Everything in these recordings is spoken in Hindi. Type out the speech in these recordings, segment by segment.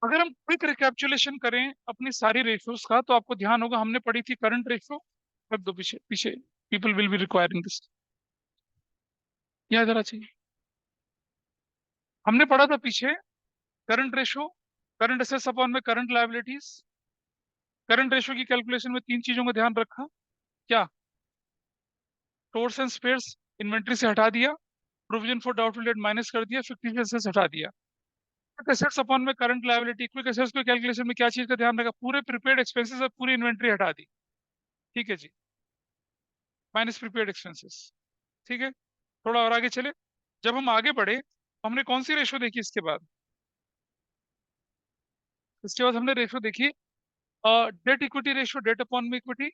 अगर हम क्विक रिकैप्चुलेशन करें अपनी सारी रेशियोज का, तो आपको ध्यान होगा हमने पढ़ी थी करंट रेशियो। रख दो पीछे पीछे, people will be requiring this, याद रहना चाहिए। हमने पढ़ा था पीछे current ratio, current assets upon में करंट लायबिलिटीज। करंट रेशियो की कैलकुलेशन में तीन चीजों का ध्यान रखा। क्या? स्टोर्स एंड स्पेयर्स इन्वेंट्री से हटा दिया, provision for doubtful debt minus कर दिया, फिक्टिव एसेट्स हटा दिया। क्विक एसेट्स अपॉन में करंट लायबिलिटी, क्विक एसेट्स को कैलकुलेशन में क्या चीज का ध्यान रखा? पूरे प्रीपेड एक्सपेंसेस और पूरी इन्वेंट्री हटा दी। ठीक है जी, माइनस प्रीपेड एक्सपेंसेस। ठीक है, थोड़ा और आगे चले। जब हम आगे बढ़े तो हमने कौन सी रेशो देखी इसके बाद? इसके बाद हमने रेशो देखी debt equity ratio, debt upon में equity.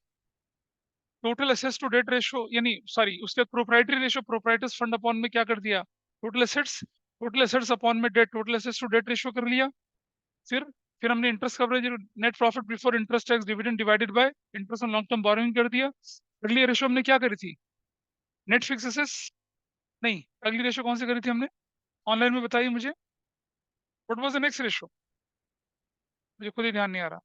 Total assets to debt ratio, यानी सॉरी उसके बाद proprietary ratio, proprietors fund upon में क्या कर दिया? Total assets. Total assets upon में debt, total assets to debt ratio कर लिया। फिर फिर हमने interest coverage, net profit before interest tax dividend divided by interest on long term borrowing कर दिया। अगली रेशो हमने क्या करी थी? Net fix assets. नहीं, अगली रेशो कौन सी करी थी हमने? ऑनलाइन में बताइए मुझे, what was the next ratio? मुझे खुद ही ध्यान नहीं आ रहा।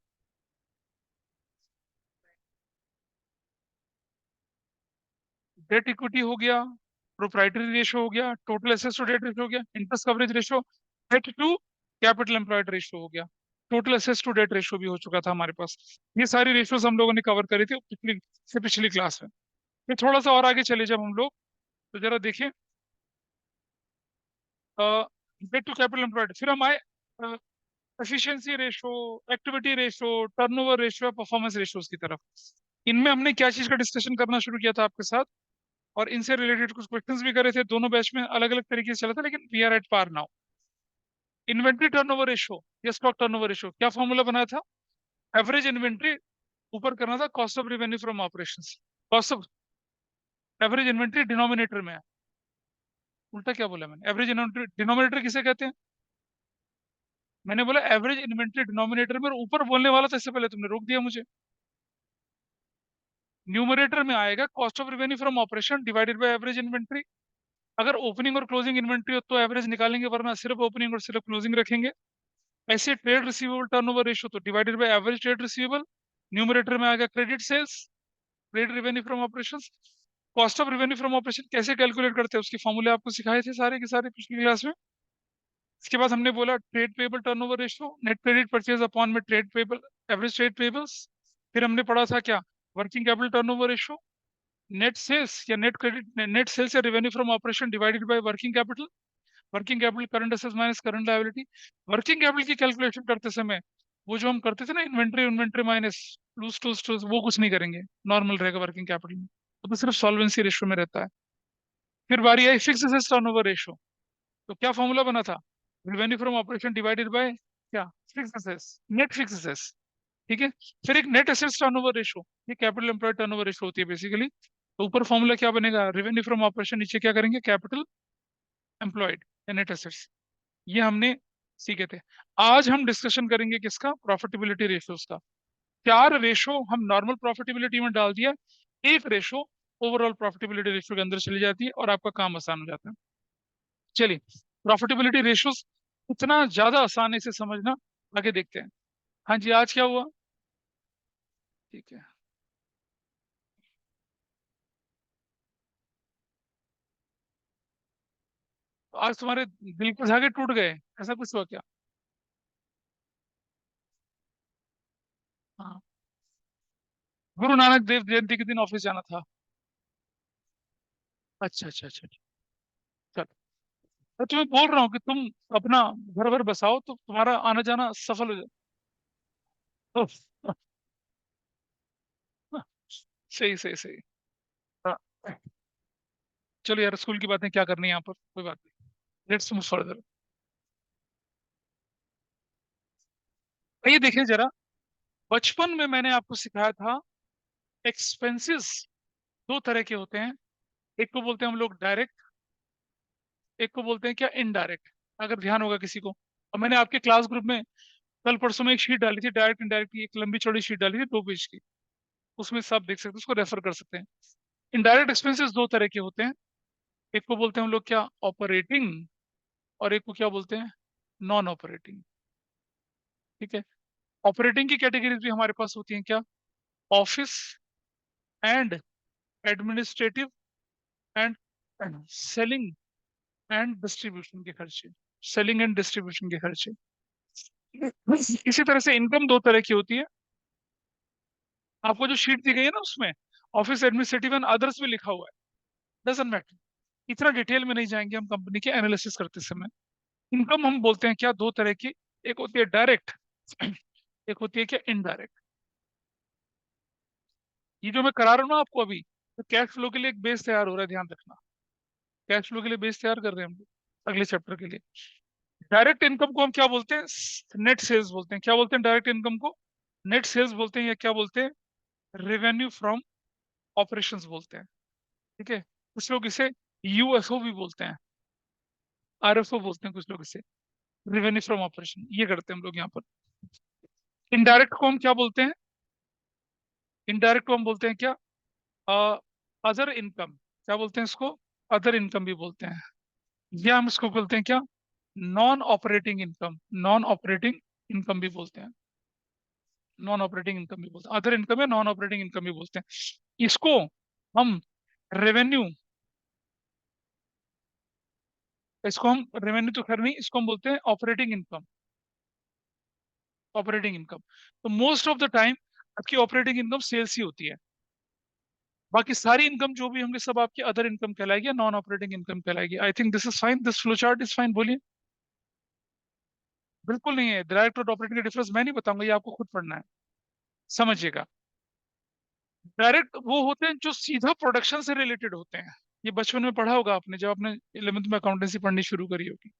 डेट इक्विटी हो गया, प्रोप्राइटरी रेशो हो गया, total assets to debt ratio हो गया, interest coverage ratio, debt to capital employed ratio हो गया, total assets to debt ratio भी हो चुका था हमारे पास। ये सारी रेशियोज हम लोगों ने कवर करी थी पिछली क्लास में। फिर थोड़ा सा और आगे चले जब हम लोग, तो जरा देखिए डेट टू कैपिटल एम्प्लॉयड, फिर हम आए efficiency ratio, activity ratio, turnover ratio, performance ratios की तरफ। इनमें हमने क्या चीज का डिस्कशन करना शुरू किया था आपके साथ, और इनसे रिलेटेड कुछ क्वेश्चंस भी करे थे। दोनों बैच में अलग अलग तरीके से चला था, लेकिन we are at par now. Inventory turnover ratio या स्टॉक टर्नओवर रेशो, क्या फॉर्मूला बनाया था? एवरेज इन्वेंट्री ऊपर करना था cost of revenue from operations. Cost of average inventory denominator में है। उल्टा क्या बोला मैंने? एवरेज इन्वेंट्री डिनोमिनेटर किसे कहते हैं? मैंने बोला एवरेज इन्वेंट्री डिनोमिनेटर में, और ऊपर बोलने वाला था, इससे पहले तुमने रोक दिया मुझे। न्यूमरेटर में आएगा cost of revenue from operation divided by average inventory. अगर ओपनिंग और क्लोजिंग इन्वेंट्री हो तो एवरेज निकालेंगे, वरना सिर्फ ओपनिंग और सिर्फ क्लोजिंग रखेंगे। ऐसे ट्रेड रिसीवेबल टर्नओवर रेशियो तो divided by average trade receivable. Numerator में आएगा credit sales, credit revenue from operations. Cost of revenue from operation कैसे कैलकुलेट करते हैं उसके फॉर्मूले आपको सिखाए थे सारे के सारे पिछली क्लास में। इसके बाद हमने बोला trade payable turnover ratio, net credit purchase upon में trade payable, average trade payables. फिर हमने पढ़ा था क्या? Working capital turnover ratio, net sales या नेट क्रेडिट, नेट सेल्स या revenue from operation divided by working capital. Working capital current assets minus current liability. Working capital की कैलकुलेशन करते समय वो जो हम करते थे ना, इन्वेंट्री इन्वेंट्री माइनस लूज टू, वो कुछ नहीं करेंगे, नॉर्मल रहेगा वर्किंग कैपिटल में। तो सिर्फ सॉल्वेंसी रेशियो में रहता है। फिर बारी आई फिक्स एसेट्स टर्नओवर रेशियो, तो क्या फॉर्मूला बना था? Revenue from operation divided by क्या? Fix assets, net fix assets. ठीक है। फिर एक नेट एसेट्स टर्नओवर रेशियो, ये कैपिटल एम्प्लॉयड टर्नओवर रेशियो होती है बेसिकली। तो ऊपर फॉर्मूला क्या बनेगा? रेवेन्यू फ्रॉम ऑपरेशन, नीचे क्या करेंगे? कैपिटल एम्प्लॉयड या नेट एसेट्स। ये हमने सीखे थे। आज हम डिस्कशन करेंगे किसका? प्रॉफिटेबिलिटी रेशियोज का। चार रेशो हम नॉर्मल प्रॉफिटेबिलिटी में डाल दिया, एक रेशो ओवरऑल प्रॉफिटेबिलिटी रेशियो के अंदर चली जाती है, और आपका काम आसान हो जाता है। चलिए, प्रॉफिटेबिलिटी रेशियोज इतना ज्यादा आसानी से समझना, आगे देखते हैं। हाँ जी, आज क्या हुआ? ठीक है। तो आज तुम्हारे दिल के धागे टूट गए, ऐसा कुछ हुआ क्या? हाँ, गुरु नानक देव जयंती के दिन ऑफिस जाना था। अच्छा अच्छा अच्छा अच्छा। चलो, तो तुम्हें बोल रहा हूँ कि तुम अपना घर भर बसाओ, तो तुम्हारा आना जाना सफल हो जाए। सही सही सही। हाँ, चलो यार, स्कूल की बातें क्या करनी है यहाँ पर, कोई बात नहीं। Let's move further. ये देखिए जरा, बचपन में मैंने आपको सिखाया था एक्सपेंसेस दो तरह के होते हैं। एक को बोलते हैं हम लोग डायरेक्ट, एक को बोलते हैं क्या? इनडायरेक्ट। अगर ध्यान होगा किसी को, और मैंने आपके क्लास ग्रुप में कल परसों में एक शीट डाली थी, डायरेक्ट इनडायरेक्ट की, एक लंबी चौड़ी शीट डाली थी 2 पेज की। उसमें सब देख सकते हैं, उसको रेफर कर सकते हैं। इनडायरेक्ट एक्सपेंसेस दो तरह के होते हैं। एक को बोलते हैं हम लोग क्या? ऑपरेटिंग। और एक को क्या बोलते हैं? Non operating. ठीक है। ऑपरेटिंग की कैटेगरीज भी हमारे पास होती हैं क्या? Office and administrative and selling and distribution के खर्चे, सेलिंग एंड डिस्ट्रीब्यूशन के खर्चे। इसी तरह से इनकम दो तरह की होती है। आपको जो शीट दी गई है ना, उसमें ऑफिस एडमिनिस्ट्रेटिव एंड अदर्स भी लिखा हुआ है, डजंट मैटर। इतना डिटेल में नहीं जाएंगे हम कंपनी के एनालिसिस करते समय। इनकम हम बोलते हैं क्या, दो तरह की। एक होती है डायरेक्ट, एक होती है क्या इनडायरेक्ट। ये जो मैं करा रहा हूँ ना आपको अभी, तो कैश फ्लो के लिए एक बेस तैयार हो रहा है, ध्यान रखना। कैश फ्लो के लिए बेस तैयार कर रहे हैं हम लोग अगले चैप्टर के लिए। डायरेक्ट इनकम को हम क्या बोलते हैं? नेट सेल्स बोलते हैं। क्या बोलते हैं डायरेक्ट इनकम को? नेट सेल्स बोलते हैं, या क्या बोलते हैं, रेवेन्यू फ्रॉम ऑपरेशंस बोलते हैं। ठीक है। कुछ लोग इसे यूएफओ भी बोलते हैं, आरएफओ बोलते हैं कुछ लोग इसे, रेवेन्यू फ्रॉम ऑपरेशन। ये करते हैं हम लोग यहाँ पर। इनडायरेक्ट को हम क्या बोलते हैं? इनडायरेक्ट को हम बोलते हैं क्या, अदर इनकम। क्या बोलते हैं इसको? अदर इनकम भी बोलते हैं। या हम इसको बोलते हैं क्या, non operating income. Non operating income भी बोलते हैं। नॉन ऑपरेटिंग इनकम भी बोलते हैं, अदर इनकम या नॉन ऑपरेटिंग इनकम भी बोलते हैं इसको। हम रेवेन्यू, इसको हम रेवेन्यू तो खैर नहीं, इसको हम बोलते हैं ऑपरेटिंग इनकम। Operating income. तो मोस्ट ऑफ द टाइम आपकी ऑपरेटिंग इनकम सेल्स ही होती है। बाकी सारी इनकम जो भी होंगे सब आपकी अदर इनकम कहलाएगी या नॉन ऑपरेटिंग इनकम कहलाएगी। I think this is fine, this flow chart is fine, बोलिए। बिल्कुल नहीं है, डायरेक्ट और ऑपरेटिंग का डिफरेंस मैं नहीं बताऊंगा, ये आपको खुद पढ़ना है, समझिएगा। डायरेक्ट वो होते हैं जो सीधा प्रोडक्शन से रिलेटेड होते हैं। ये बचपन में पढ़ा होगा आपने, जब आपने 11th में अकाउंटेंसी पढ़नी शुरू करी होगी।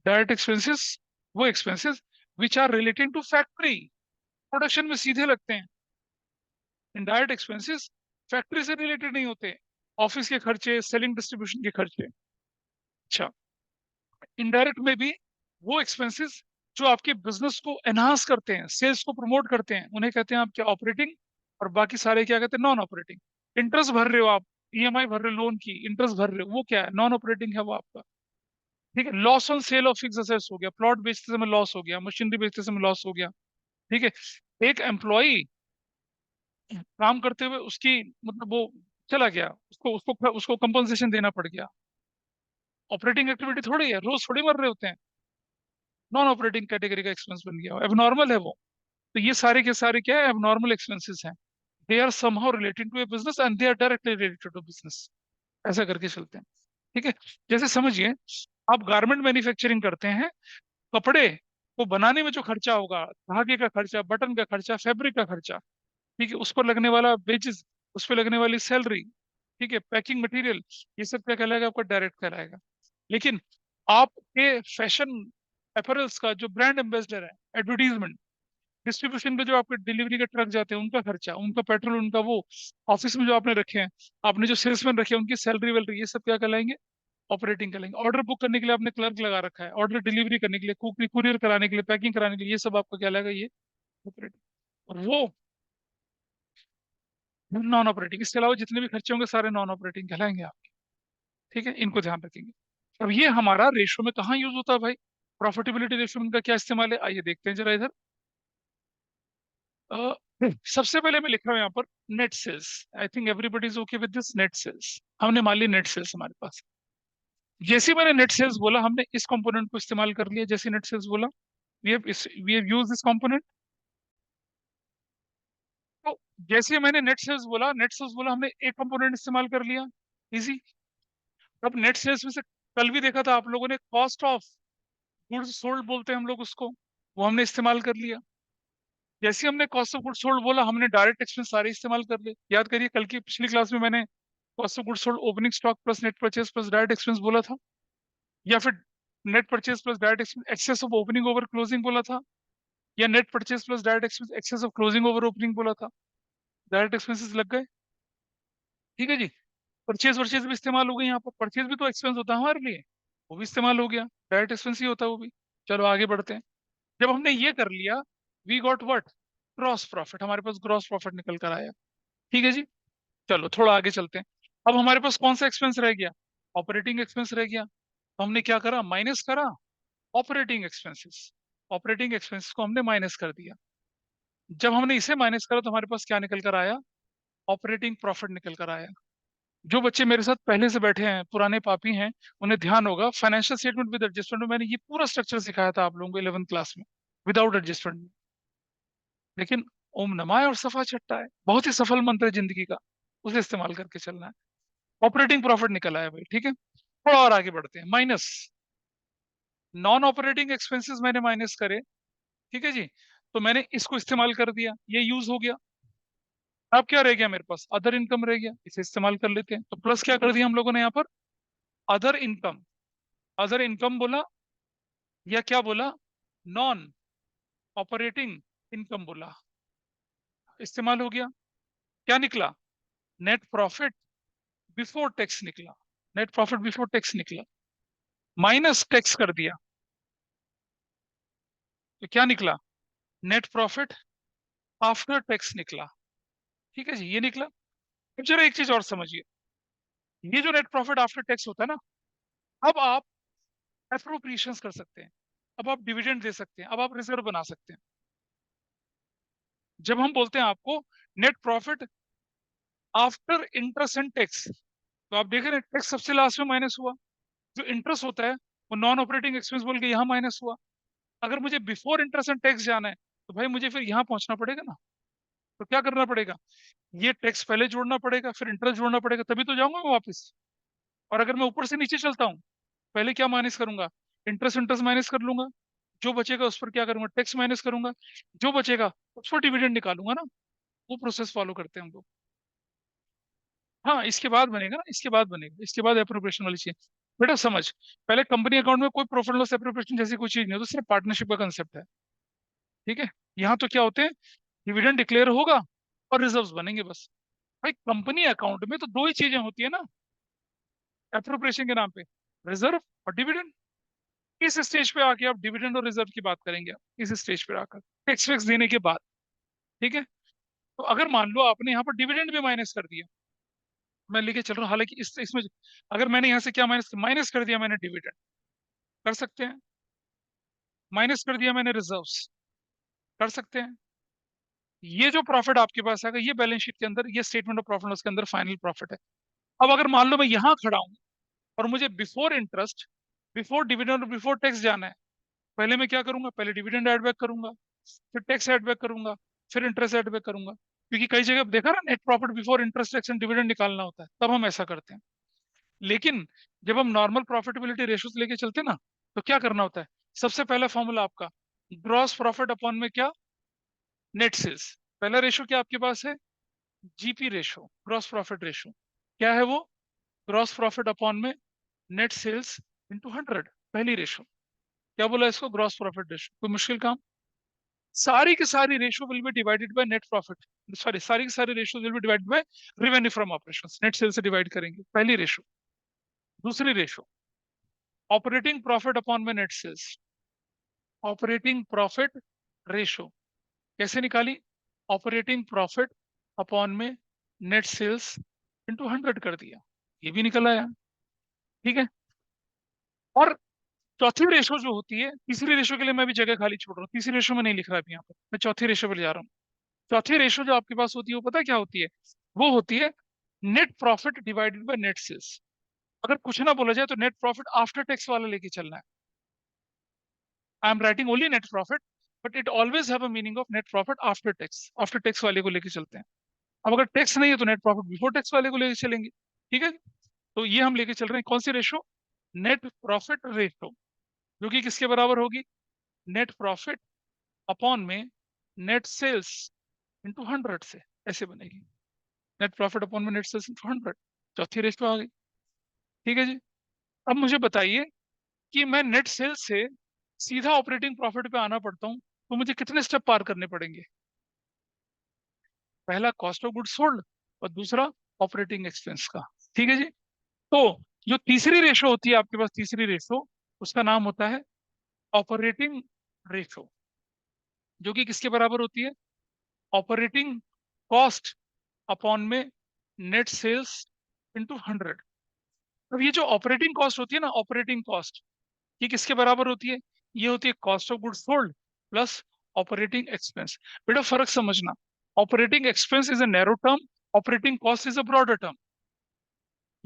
डायरेक्ट एक्सपेंसेस वो expenses which are relating to factory, production में सीधे लगते हैं। इनडायरेक्ट एक्सपेंसेस फैक्ट्री से रिलेटेड नहीं होते, ऑफिस के खर्चे, सेलिंग डिस्ट्रीब्यूशन के खर्चे। अच्छा, इनडायरेक्ट में भी वो एक्सपेंसेस जो आपके बिजनेस को एनहांस करते हैं, सेल्स को प्रमोट करते हैं, उन्हें कहते हैं आप क्या, ऑपरेटिंग। और बाकी सारे क्या कहते हैं, नॉन ऑपरेटिंग। इंटरेस्ट भर रहे हो आप, ईएमआई भर रहे हो लोन की, इंटरेस्ट भर रहे हो, वो क्या है, नॉन ऑपरेटिंग है वो आपका। ठीक है। Loss on sale of fix assets हो गया, प्लॉट बेचते समय लॉस हो गया, मशीनरी बेचते समय लॉस हो गया। ठीक है। एक एम्प्लॉय काम करते हुए उसकी, मतलब वो चला गया, उसको उसको उसको कंपनसेशन देना पड़ गया। ऑपरेटिंग एक्टिविटी थोड़ी है, रोज थोड़ी मर रहे होते हैं। नॉन ऑपरेटिंग कैटेगरी का एक्सपेंस बन गया, एबनॉर्मल है वो। तो ये सारे के सारे क्या है, एबनॉर्मल एक्सपेंसेस हैं। They are somehow related to a business and they are directly related to business. ऐसा करके चलते हैं। ठीक है। जैसे समझिए, आप गारमेंट मैन्युफैक्चरिंग करते हैं, कपड़े को बनाने में जो खर्चा होगा, धागे का खर्चा, बटन का खर्चा, फैब्रिक का खर्चा, ठीक है, उस पर लगने वाला वेजेस, उस पर लगने वाली सैलरी, ठीक है, पैकिंग मटेरियल, ये सब क्या कहलाएगा, आपका डायरेक्ट कहलाएगा। लेकिन आपके फैशन अपैरल्स का जो ब्रांड एम्बेसडर है, एडवर्टीजमेंट, डिस्ट्रीब्यूशन पे जो आपके डिलीवरी के ट्रक जाते हैं, उनका खर्चा, उनका पेट्रोल, उनका वो, ऑफिस में जो आपने रखे हैं, आपने जो सेल्समैन रखे हैं, उनकी सैलरी वैलरी, ये सब क्या कहलाएंगे, ऑपरेटिंग कहलाएंगे। ऑर्डर बुक करने के लिए आपने क्लर्क लगा रखा है, ऑर्डर डिलीवरी करने के लिए, कुरियर कराने के लिए, पैकिंग कराने के लिए, ये सब आपका क्या लगेगा, ये ऑपरेटिंग। और वो नॉन ऑपरेटिंग। इसके अलावा जितने भी खर्चे होंगे सारे नॉन ऑपरेटिंग कहलाएंगे आपके। ठीक है, इनको ध्यान रखेंगे। अब ये हमारा रेशो में कहाँ यूज होता है भाई, प्रॉफिटेबिलिटी रेशो में इनका क्या इस्तेमाल है, आइए देखते हैं जरा इधर। अ, सबसे पहले मैं लिख रहा हूँ यहाँ पर net sales. I think everybody is okay with this, net sales. हमने मान ली नेट सेल्स हमारे पास। जैसे ही मैंने नेट सेल्स बोला, हमने इस कंपोनेंट को इस्तेमाल कर लिया। जैसे नेट सेल्स बोला, we have use this component. तो जैसे ही मैंने नेट सेल्स बोला, हमने एक कंपोनेंट इस्तेमाल कर लिया, इजी। अब नेट सेल्स में से कल भी देखा था आप लोगों ने, कॉस्ट ऑफ गुड्स सोल्ड बोलते हैं हम लोग उसको, वो हमने इस्तेमाल कर लिया। जैसे ही हमने कॉस्ट ऑफ गुड्स सोल्ड बोला, हमने डायरेक्ट एक्सपेंस सारे इस्तेमाल कर लिए। याद करिए, कल की पिछली क्लास में मैंने cost of goods sold opening stock plus net purchase plus direct expense बोला था, या फिर net purchase plus direct expense excess of opening over closing बोला था, या net purchase plus direct expense excess of closing over opening बोला था। डायरेक्ट एक्सपेंसेस लग गए। ठीक है जी। परचेज वर्चेज भी इस्तेमाल हो गई, यहाँ पर परचेज भी तो एक्सपेंस होता है हमारे लिए, वो भी इस्तेमाल हो गया, डायरेक्ट एक्सपेंस ही होता है वो भी। चलो आगे बढ़ते हैं। जब हमने ये कर लिया, we got what, gross profit. हमारे पास ग्रॉस प्रॉफिट निकल कर आया। ठीक है जी। चलो थोड़ा आगे चलते हैं। अब हमारे पास कौन सा एक्सपेंस रह गया, ऑपरेटिंग एक्सपेंस रह गया। तो हमने क्या करा, माइनस करा ऑपरेटिंग एक्सपेंसेस। ऑपरेटिंग एक्सपेंसेस को हमने माइनस कर दिया। जब हमने इसे माइनस करा तो हमारे पास क्या निकल कर आया? ऑपरेटिंग प्रॉफिट निकल कर आया। जो बच्चे मेरे साथ पहले से बैठे हैं, पुराने पापी हैं, उन्हें ध्यान होगा, फाइनेंशियल स्टेटमेंट विद एडजस्टमेंट में मैंने ये पूरा स्ट्रक्चर सिखाया था आप लोगों को 11th क्लास में, विदाउट एडजस्टमेंट। लेकिन ओम नमाय और सफा चट्टा है, बहुत ही सफल मंत्र है जिंदगी का, उसे इस्तेमाल करके चलना है। ऑपरेटिंग प्रॉफिट निकल आया भाई, ठीक है। थोड़ा और आगे बढ़ते हैं। माइनस नॉन ऑपरेटिंग एक्सपेंसेस मैंने माइनस करे, ठीक है जी। तो मैंने इसको इस्तेमाल कर दिया, ये यूज हो गया। अब क्या रह गया मेरे पास? अदर इनकम रह गया, इसे इस्तेमाल कर लेते हैं। तो प्लस क्या कर दिया हम लोगों ने यहाँ पर? Other income. अदर इनकम बोला या क्या बोला? नॉन ऑपरेटिंग इनकम बोला, इस्तेमाल हो गया। क्या निकला? नेट प्रॉफिट बिफोर टैक्स निकला। नेट प्रॉफिट बिफोर टैक्स निकला, माइनस टैक्स कर दिया, तो क्या निकला? नेट प्रॉफिट आफ्टर टैक्स निकला। ठीक है जी, ये निकला। अब जरा एक चीज और समझिए, ये जो नेट प्रॉफिट आफ्टर टैक्स होता है ना, अब आप एप्रोप्रिएशंस कर सकते हैं, अब आप डिविडेंड दे सकते हैं, अब आप रिजर्व बना सकते हैं। जब हम बोलते हैं आपको net profit after interest and tax, तो आप देख रहे हैं टैक्स सबसे लास्ट में माइनस हुआ, जो इंटरेस्ट होता है वो नॉन ऑपरेटिंग एक्सपेंस बोल के यहाँ माइनस हुआ। अगर मुझे बिफोर इंटरेस्ट एंड टैक्स जाना है तो भाई मुझे फिर यहाँ पहुंचना पड़ेगा ना। तो क्या करना पड़ेगा? ये टैक्स पहले जोड़ना पड़ेगा, फिर इंटरेस्ट जोड़ना पड़ेगा, तभी तो जाऊंगा मैं वापस। और अगर मैं ऊपर से नीचे चलता हूँ, पहले क्या माइनस करूंगा? इंटरेस्ट इंटरेस्ट माइनस कर लूंगा, जो बचेगा उस पर क्या करूंगा? टैक्स माइनस करूंगा, जो बचेगा उस पर डिविडेंड निकालूंगा ना। वो प्रोसेस फॉलो करते हैं हम लोग। हाँ, इसके बाद बनेगा ना, इसके बाद बनेगा, इसके बाद एप्रोप्रिएशन वाली चीज। बेटा समझ, पहले कंपनी अकाउंट में कोई प्रॉफिट लॉस एप्रोप्रिएशन जैसी कोई चीज नहीं है, तो सिर्फ पार्टनरशिप का कंसेप्ट है। ठीक है, यहाँ तो क्या होते हैं, डिविडेंड डिक्लेयर होगा और रिजर्व्स बनेंगे बस। भाई कंपनी अकाउंट में तो दो ही चीजें होती है ना एप्रोप्रिएशन के नाम पे, रिजर्व और डिविडेंड। इस स्टेज पे आके आप डिविडेंड और रिजर्व की बात करेंगे, आप इस स्टेज पे आकर टैक्स वैक्स देने के बाद। ठीक है, तो अगर मान लो आपने यहाँ पर डिविडेंड भी माइनस कर दिया, मैं लेके चल रहा हूँ, हालांकि इस इसमें अगर मैंने यहाँ से क्या माइनस माइनस कर दिया, मैंने डिविडेंड, कर सकते हैं। माइनस कर दिया मैंने रिजर्व्स, कर सकते हैं। ये जो प्रॉफिट आपके पास आएगा, ये बैलेंस शीट के अंदर, ये स्टेटमेंट ऑफ प्रॉफिट लॉस के अंदर फाइनल प्रॉफिट है। अब अगर मान लो मैं यहाँ खड़ा हूँ और मुझे बिफोर इंटरेस्ट, बिफोर डिविडेंड और बिफोर टैक्स जाना है, पहले मैं क्या करूंगा? पहले डिविडेंड एड बैक करूंगा, फिर टैक्स एड बैक करूंगा, फिर इंटरेस्ट एड बैक करूंगा। क्योंकि कई जगह देखा ना, net profit before interest tax and dividend निकालना होता है, तब हम ऐसा करते हैं। लेकिन जब हम नॉर्मल प्रॉफिटेबिलिटी रेशियोज लेके चलते हैं ना, तो क्या करना होता है? सबसे पहला फॉर्मूला आपका ग्रॉस प्रॉफिट अपॉन में क्या? Net sales. पहला रेशो क्या आपके पास है? GP ratio, gross profit ratio. क्या है वो? ग्रॉस प्रॉफिट अपॉन में नेट सेल्स इंटू 100, पहली रेशो। क्या बोला इसको? Gross profit ratio. कोई मुश्किल काम? सारी की सारी ratio will be divided by net profit, sorry, सारी की सारी ratio will be divided by revenue from operations, net cell से डिवाइड करेंगे, पहली रेशो। दूसरी रेशो ऑपरेटिंग प्रॉफिट अपॉन में net sales, operating profit ratio. कैसे निकाली? ऑपरेटिंग प्रॉफिट अपॉन में नेट सेल्स इंटू 100 कर दिया, ये भी निकल आया। ठीक है, और चौथी रेशो जो होती है, तीसरी रेशो के लिए मैं भी जगह खाली छोड़ रहा हूँ, तीसरी रेशो में नहीं लिख रहा अभी यहाँ पर, मैं चौथी रेशो पर जा रहा हूँ। चौथी रेशो जो आपके पास होती है, वो पता है क्या होती है? वो होती है net profit divided by net sales. अगर कुछ ना बोला जाए तो नेट प्रॉफिट आफ्टर टैक्स वाला लेके चलना है। I am writing only net profit, but it always have a meaning of net profit after tax, after tax वाले को लेके चलते हैं। अब अगर टैक्स नहीं है तो नेट प्रॉफिट बिफोर टैक्स वाले को लेके चलेंगे। ठीक है, तो ये हम लेके चल रहे हैं कौन सी रेशो? नेट प्रॉफिट रेशो, जो कि किसके बराबर होगी? नेट प्रॉफिट अपॉन में नेट सेल्स इंटू 100 से, ऐसे बनेगी। नेट प्रॉफिट अपॉन में नेट सेल्स इंटू 100, चौथी रेशो आ गई। ठीक है जी, अब मुझे बताइए कि मैं नेट सेल्स से सीधा ऑपरेटिंग प्रॉफिट पे आना पड़ता हूँ, तो मुझे कितने स्टेप पार करने पड़ेंगे? पहला कॉस्ट ऑफ गुड सोल्ड, और दूसरा ऑपरेटिंग एक्सपेंस का। ठीक है जी, तो जो तीसरी रेशो होती है आपके पास, तीसरी रेशो, उसका नाम होता है ऑपरेटिंग रेशो, जो कि किसके बराबर होती है? ऑपरेटिंग कॉस्ट अपॉन में नेट सेल्स इंटू 100। अब ये जो ऑपरेटिंग कॉस्ट होती है ना, ऑपरेटिंग कॉस्ट, ये किसके बराबर होती है? ये होती है cost of goods sold plus operating expense. बेटा फर्क समझना, operating expense is a narrow term, operating cost is a broader term.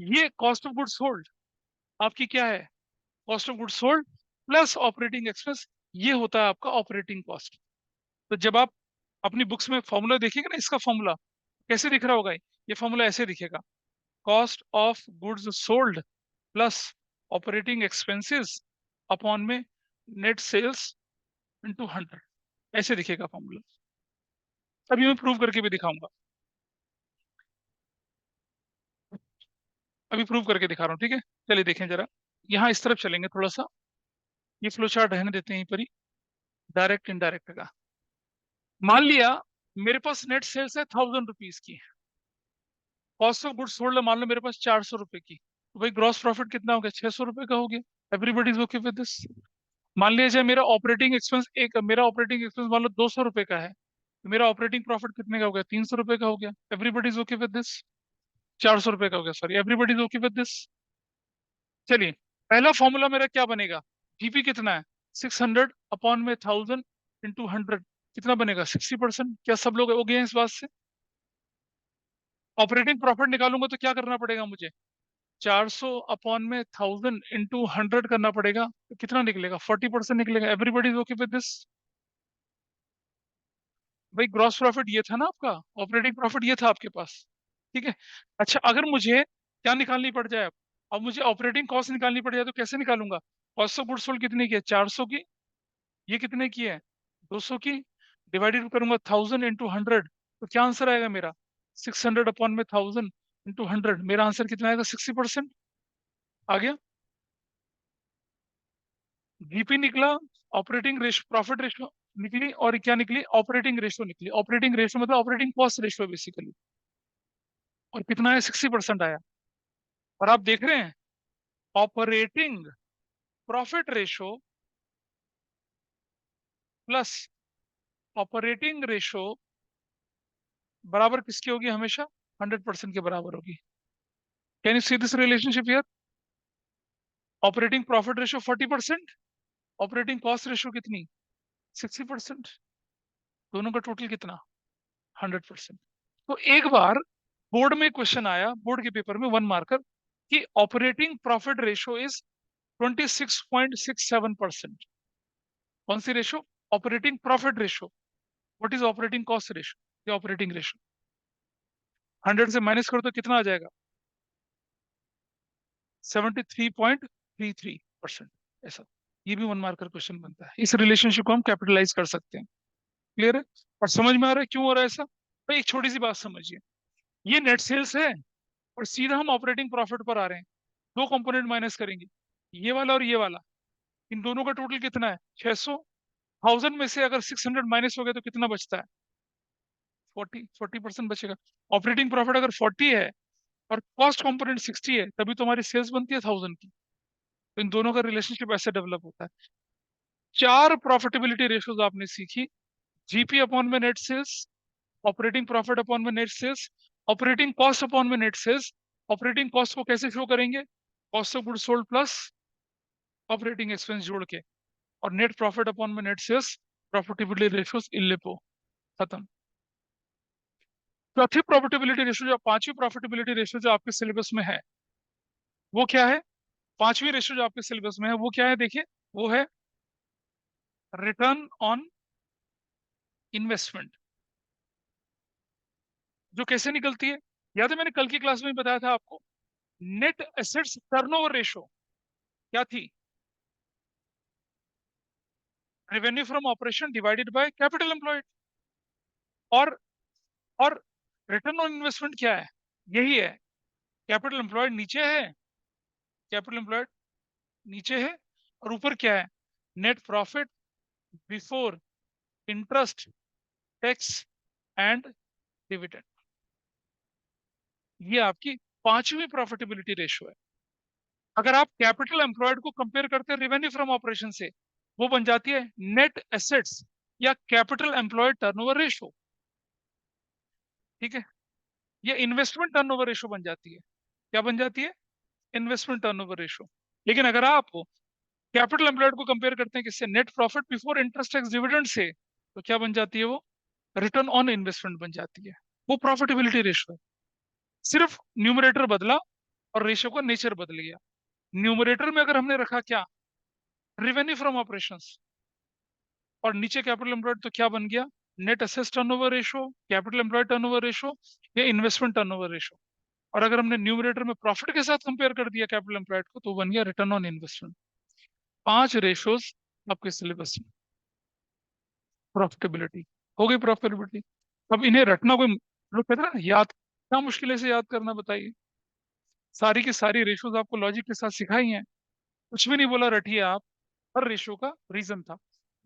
ये कॉस्ट ऑफ गुड्स सोल्ड आपकी क्या है, cost of goods sold plus operating expense, ये होता है आपका ऑपरेटिंग कॉस्ट। तो जब आप अपनी बुक्स में फॉर्मूला देखिएगा ना, इसका फॉर्मूला कैसे दिख रहा होगा, ये फॉर्मूला ऐसे दिखेगा, cost of goods sold plus operating expenses upon में नेट सेल्स इनटू 100, ऐसे दिखेगा फॉर्मूला। अभी मैं प्रूव करके भी दिखाऊंगा, अभी प्रूव करके दिखा रहा हूँ, ठीक है। चलिए देखें जरा, यहाँ इस तरफ चलेंगे थोड़ा सा, ये फ्लो चार्ट रहने देते हैं यहीं पर ही, डायरेक्ट इनडायरेक्ट का। मान लिया मेरे पास नेट सेल्स है 1000 रुपीज की, कॉस्ट ऑफ गुड्स सोल्ड मान लो मेरे पास 400 रुपए की, तो भाई ग्रॉस प्रॉफिट कितना हो गया, 600 रुपए का हो गया। Everybody is okay with this. मान लिया जाए मेरा ऑपरेटिंग एक्सपेंस मेरा ऑपरेटिंग एक्सपेंस मान लो 200 रुपए का है, तो मेरा ऑपरेटिंग प्रॉफिट कितने का हो गया, 300 रुपए का हो गया। Everybody is okay with this. 400 रुपए का हो गया, sorry, everybody is okay with this. चलिए, पहला फॉर्मूला मेरा क्या बनेगा, जीपी कितना है, 600 अपॉन में 1000 इंटू 100, कितना बनेगा, 60%। क्या सब लोग हो गए हैं इस बात से। ऑपरेटिंग प्रॉफिट निकालूंगा तो क्या करना पड़ेगा मुझे, 400 अपॉन में 1000 इंटू 100 करना पड़ेगा, तो कितना निकलेगा, 40% निकलेगा। Everybody is okay with this. भाई ग्रॉस प्रॉफिट ये था ना आपका, ऑपरेटिंग प्रॉफिट ये था आपके पास, ठीक है। अच्छा, अगर मुझे क्या निकालनी पड़ जाए, अब मुझे ऑपरेटिंग कॉस्ट निकालनी पड़ जाए तो कैसे निकालूंगा, कॉस्ट ऑफ गुड्स सोल्ड कितनी की है, 400 की, ये कितने की है, 200 की, डिवाइडेड करूंगा 1000 इंटू 100, तो क्या आंसर आएगा मेरा, 600 अपॉन में 1000 इंटू 100, मेरा आंसर कितना आएगा, 60%। आ गया, जीपी निकला, ऑपरेटिंग रेशो प्रॉफिट रेशो निकली, और क्या निकली, ऑपरेटिंग रेशो निकली। ऑपरेटिंग रेशो मतलब ऑपरेटिंग कॉस्ट रेशो बेसिकली, और कितना है, 60% आया। और आप देख रहे हैं operating profit ratio plus operating ratio बराबर किसकी होगी, हमेशा 100% के बराबर होगी। Can you see this relationship here, operating profit ratio 40%, operating cost ratio कितनी, 60%, दोनों का टोटल कितना, 100%। तो एक बार बोर्ड में क्वेश्चन आया, बोर्ड के पेपर में 1 मार्कर, कि ऑपरेटिंग प्रॉफिट रेशो इज 26.67%। कौन सी ratio, operating profit ratio. What is operating cost ratio या ऑपरेटिंग रेशो, 100 से माइनस करो तो कितना आ जाएगा, 73.33%। ऐसा, ये भी 1 मार्कर क्वेश्चन बनता है। इस रिलेशनशिप को हम कैपिटलाइज कर सकते हैं। क्लियर है, और समझ में आ रहा है क्यों हो रहा है ऐसा। भाई एक छोटी सी बात समझिए, ये नेट सेल्स है और सीधा हम ऑपरेटिंग प्रॉफिट पर आ रहे हैं, दो कंपोनेंट माइनस करेंगे, ये वाला और ये वाला, इन दोनों का टोटल कितना है, 600। 1000 में से अगर 600 माइनस हो गया तो कितना बचता है, 40% बचेगा। ऑपरेटिंग प्रॉफिट अगर 40 है और कॉस्ट कंपोनेंट 60 है, तभी तो हमारी सेल्स बनती है 1000 की। तो इन दोनों का रिलेशनशिप ऐसे डेवलप होता है। 4 प्रॉफिटेबिलिटी रेशियोज आपने सीखी, जीपी अपॉन में net sales, operating profit upon में net sales, operating cost upon में नेट सेल्स। ऑपरेटिंग कॉस्ट को कैसे शो करेंगे, cost of goods sold plus operating expense जोड़ के, और नेट प्रॉफिट अपॉन में नेट सेल्स, प्रॉफिटेबिलिटी रेशियोज इल्लिपो, खत्म। चौथी प्रॉफिटेबिलिटी रेशियो, जो पांचवी प्रॉफिटेबिलिटी रेशियो जो आपके सिलेबस में है, वो क्या है, पांचवी रेशियो जो आपके सिलेबस में है वो क्या है, देखिए, वो है रिटर्न ऑन इन्वेस्टमेंट। जो कैसे निकलती है, याद है मैंने कल की क्लास में बताया था आपको, नेट एसेट्स टर्नओवर रेशो क्या थी, revenue from operation divided by capital employed. और और रिटर्न ऑन इन्वेस्टमेंट क्या है, यही है, कैपिटल एम्प्लॉयड नीचे है, कैपिटल एम्प्लॉयड नीचे है, और ऊपर क्या है, net profit before interest, tax and dividend. ये आपकी पांचवी प्रॉफिटेबिलिटी रेशो है। अगर आप कैपिटल एम्प्लॉयड को कंपेयर करते हैं रेवेन्यू फ्रॉम ऑपरेशन से, वो बन जाती है नेट एसेट्स या कैपिटल एम्प्लॉयड टर्नओवर रेशो, ठीक है। ये इन्वेस्टमेंट टर्नओवर रेशो बन जाती है, क्या बन जाती है, इन्वेस्टमेंट टर्नओवर रेशो। लेकिन अगर आप कैपिटल एम्प्लॉयड को कंपेयर करते हैं किससे, net profit before interest tax dividend से, तो क्या बन जाती है वो, रिटर्न ऑन इन्वेस्टमेंट बन जाती है। वो प्रॉफिटेबिलिटी रेशो है। सिर्फ न्यूमरेटर बदला और रेशो का नेचर बदल गया। न्यूमरेटर में अगर हमने रखा क्या, रेवेन्यू फ्रॉम ऑपरेशंस, और नीचे कैपिटल एम्प्लॉयड, तो क्या बन गया, net assets turnover ratio, capital employed turnover ratio, या इन्वेस्टमेंट टर्नओवर रेशो। और अगर हमने न्यूमरेटर में प्रॉफिट के साथ कंपेयर कर दिया कैपिटल एम्प्लॉयड को, तो बन गया रिटर्न ऑन इन्वेस्टमेंट। 5 रेशोज आपके सिलेबस में, प्रॉफिटेबिलिटी हो गई, प्रॉफिटेबिलिटी। अब इन्हें रटना कोई, लोग कहते हैं ना याद, क्या मुश्किल है इसे याद करना, बताइए। सारी की सारी रेशोज आपको लॉजिक के साथ सिखाई हैं, कुछ भी नहीं बोला रटिए आप। हर रेशो का रीजन था।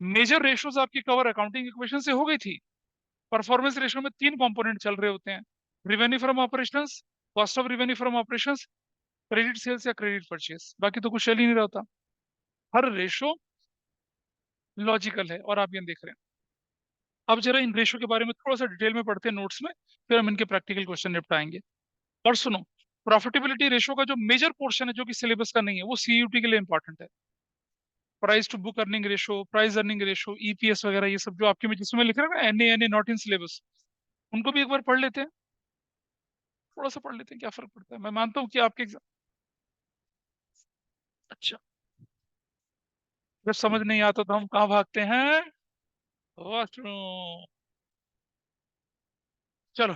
मेजर रेशोज आपकी कवर अकाउंटिंग इक्वेशन से हो गई थी। परफॉर्मेंस रेशो में 3 कंपोनेंट चल रहे होते हैं, revenue from operations, cost of revenue from operations, credit sales या क्रेडिट परचेस, बाकी तो कुछ चल ही नहीं रहा होता। हर रेशो लॉजिकल है, और आप ये देख रहे हैं। अब जरा इन रेशो के बारे में थोड़ा सा डिटेल में पढ़ते हैं नोट्स में, फिर हम इनके प्रैक्टिकल क्वेश्चन निपटाएंगे। और सुनो, प्रॉफिटेबिलिटी रेशो का जो मेजर पोर्शन है जो कि सिलेबस का नहीं है, वो सीयूटी के लिए इंपॉर्टेंट है। Price to book earning ratio, price earning ratio, EPS वगैरह, ये सब जो आपके में जिसमें लिख रहे हैं ना, एनए नॉट इन सिलेबस, उनको भी एक बार पढ़ लेते हैं। थोड़ा सा पढ़ लेते हैं, क्या फर्क पड़ता है। मैं मानता हूँ कि आपके एग्जाम, अच्छा, जब समझ नहीं आता तो हम कहाँ भागते हैं, वॉशरूम। चलो,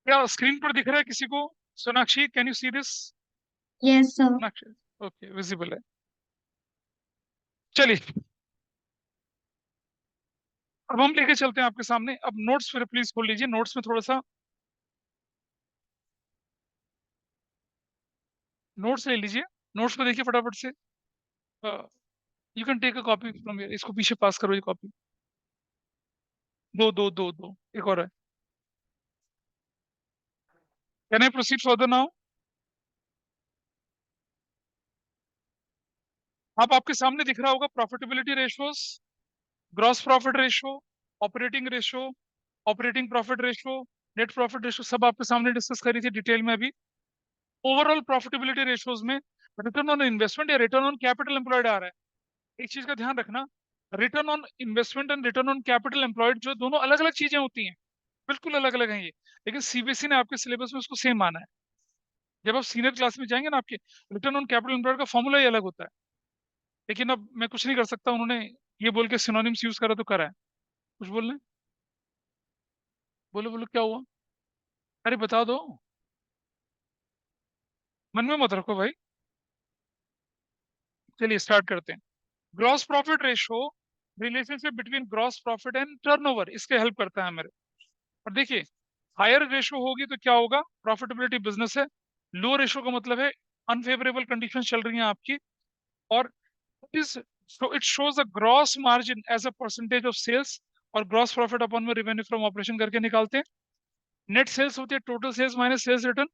क्या स्क्रीन पर दिख रहा है किसी को, Sonakshi can you see this. Yes, sir. Sonakshi, okay, visible है। चलिए, अब हम लेके चलते हैं आपके सामने। अब नोट्स फिर प्लीज खोल लीजिए, नोट्स में थोड़ा सा नोट्स ले लीजिए। नोट्स को देखिए फटाफट से। You can take a copy from, इसको पीछे पास करो, ये कॉपी। दो दो दो दो, एक और है। Can I proceed further now. अब आपके सामने दिख रहा होगा profitability ratios, gross profit ratio, operating ratio, operating profit ratio, net profit ratio, सब आपके सामने डिस्कस करी थी डिटेल में अभी। ओवरऑल प्रॉफिटेबिलिटी रेशियोज में रिटर्न ऑन इन्वेस्टमेंट या रिटर्न ऑन कैपिटल एम्प्लॉयड आ रहा है। एक चीज का ध्यान रखना, return on investment and return on capital employed जो दोनों अलग अलग चीजें होती हैं, बिल्कुल अलग अलग हैं ये। लेकिन सीबीएसई ने आपके सिलेबस में उसको सेम माना है। जब आप सीनियर क्लास में जाएंगे ना, आपके रिटर्न ऑन कैपिटल एम्प्लॉयड का फॉर्मूला ही अलग होता है। लेकिन अब मैं कुछ नहीं कर सकता, उन्होंने ये बोल के सिनोनिम्स यूज करा तो करा है। कुछ बोल रहे हैं, बोलो बोलो, क्या हुआ, अरे बता दो, मन में मत रखो भाई। चलिए स्टार्ट करते हैं। Gross profit ratio, relationship between gross profit and turnover, इसके हेल्प करता है हमारे। और देखिए, हायर रेशो होगी तो क्या होगा, प्रॉफिटेबिलिटी बिजनेस है। लो रेशो का मतलब है अनफेवरेबल कंडीशन चल रही हैं आपकी। और इस, so it shows a gross margin as a percentage of sales, और ग्रॉस प्रॉफिट अपन में रेवेन्यू फ्रॉम ऑपरेशन करके निकालते हैं। नेट सेल्स होती है total sales minus sales return.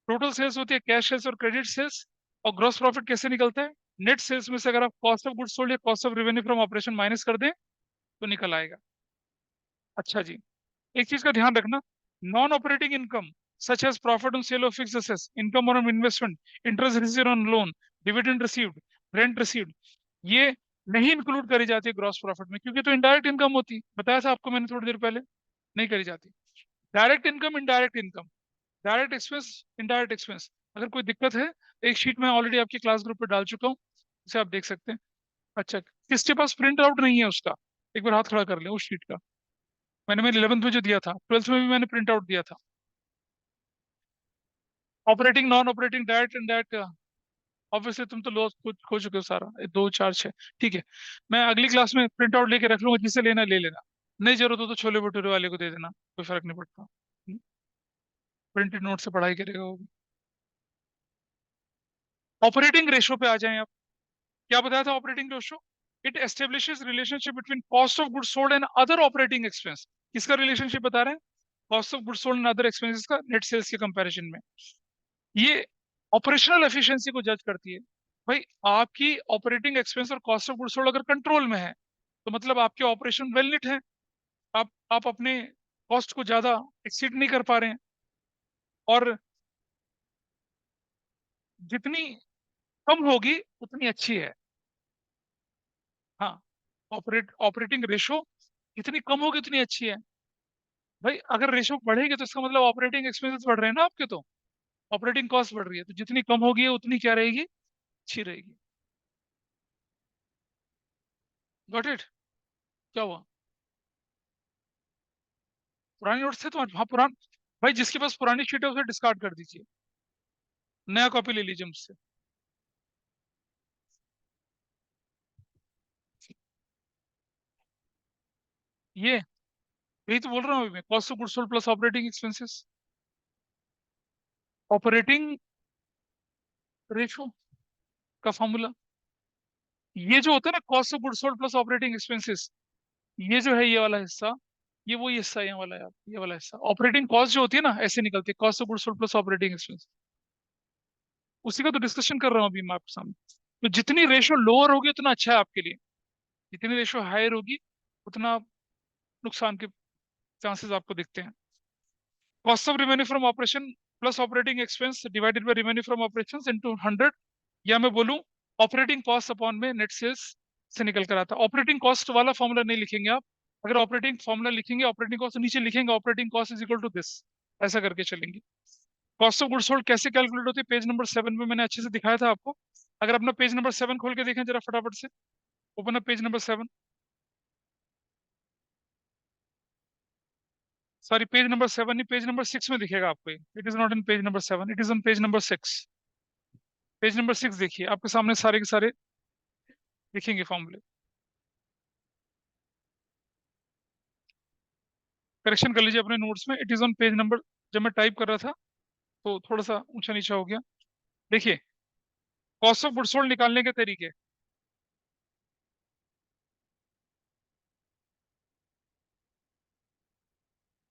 Total sales होती है कैश सेल्स और क्रेडिट सेल्स। और ग्रॉस प्रॉफिट कैसे निकलता है, नेट सेल्स में से अगर आप कॉस्ट ऑफ गुड्स सोल्ड या cost of revenue from operation minus कर दें तो निकल आएगा। अच्छा जी, एक चीज का ध्यान रखना, non operating income such as profit on sale of fixed assets, income on investment, interest received on loan, dividend received, rent received, ये नहीं इंक्लूड करी जाती ग्रॉस प्रॉफिट में, क्योंकि तो इनडायरेक्ट इनकम होती, बताया था आपको मैंने थोड़ी देर पहले, नहीं करी जाती। Direct income, indirect income, direct expense, indirect expense. अगर कोई दिक्कत है, एक शीट में ऑलरेडी आपकी क्लास ग्रुप पे डाल चुका हूँ, उसे आप देख सकते हैं। अच्छा, किसके पास प्रिंट आउट नहीं है उसका, एक बार हाथ खड़ा कर ले उस शीट का। मैंने मेरे 11th में जो दिया था, 12th में भी मैंने प्रिंट आउट दिया था। Operating, non operating, direct, indirect, obviously तुम तो लॉस खो चुके हो सारा, 2 4 6, ठीक है। मैं अगली क्लास में प्रिंट आउट लेके रख लूंगा, जिसे लेना ले लेना, नहीं जरूरत हो तो छोले भटूरे वाले को दे देना, कोई फर्क नहीं पड़ता। प्रिंटेड नोट से पढ़ाई करेगा वो भी। ऑपरेटिंग रेशो पे आ जाएं आप। क्या बताया था operating ratio, it establishes relationship between cost of goods sold and other operating expense. किसका रिलेशनशिप बता रहे हैं, cost of goods sold and other expenses का नेट सेल्स के कंपैरिजन में। ये ऑपरेशनल एफिशिएंसी को जज करती है। भाई, आपकी ऑपरेटिंग एक्सपेंस और कॉस्ट ऑफ गुड्स सोल्ड अगर कंट्रोल में है, तो मतलब आपके ऑपरेशन वेल निट है। आप अपने कॉस्ट को ज्यादा एक्सीड नहीं कर पा रहे हैं, और जितनी कम होगी उतनी अच्छी है। हाँ, ऑपरेटिंग रेशो जितनी कम होगी उतनी अच्छी है। भाई अगर रेशो बढ़ेगी तो इसका मतलब ऑपरेटिंग एक्सपेंसेस बढ़ रहे हैं ना आपके, तो ऑपरेटिंग कॉस्ट बढ़ रही है, तो जितनी कम होगी उतनी क्या रहेगी, अच्छी रहेगी। Got it? क्या हुआ? पुरानी नोट्स थे तो हाँ पुरान, भाई जिसके पास पुरानी शीट है उसे डिस्कार्ड कर दीजिए, नया कॉपी ले लीजिए मुझसे। ये यही तो बोल रहा हूँ अभी मैं, cost of goods sold plus operating expenses, operating ratio का फॉर्मूला। ये जो होता है ना cost of goods sold plus operating expenses, ये जो है ये वाला हिस्सा, ये वही हिस्सा है, ये वाला यार, ये वाला हिस्सा ऑपरेटिंग कॉस्ट जो होती है ना, ऐसे निकलती है cost of goods sold plus operating expense. उसी का तो डिस्कशन कर रहा हूँ अभी मैं आपके सामने। तो जितनी रेशो लोअर होगी उतना अच्छा है आपके लिए, जितनी रेशो हायर होगी उतना नुकसान के चांसेस आपको दिखते हैं। Cost of revenue from operation plus operating expense divided by revenue from operations into 100, या मैं बोलूं ऑपरेटिंग कॉस्ट अपॉन में नेट सेल्स से निकल कर आता है। ऑपरेटिंग कॉस्ट वाला फॉर्मूला नहीं लिखेंगे आप, अगर ऑपरेटिंग फॉर्मूला लिखेंगे ऑपरेटिंग कॉस्ट नीचे लिखेंगे operating cost is equal to this, ऐसा करके चलेंगे। कॉस्ट ऑफ गुड्स सोल्ड कैसे कैलकुलेट होती है, पेज नंबर 7 में मैंने अच्छे से दिखाया था आपको। अगर अपना पेज नंबर 7 खोल के देखें जरा फटाफट से, open up page number 7, sorry page number 7 नहीं, पेज नंबर 6 में दिखेगा आपको, it is not in page number 7, it is on page number 6। Page number 6 देखिए, आपके सामने सारे के सारे दिखेंगे फॉर्मूले। करेक्शन कर लीजिए अपने नोट्स में, it is on page number, जब मैं टाइप कर रहा था तो थोड़ा सा ऊंचा नीचा हो गया। देखिए, कॉस्ट ऑफ गुड्स सोल्ड निकालने के तरीके,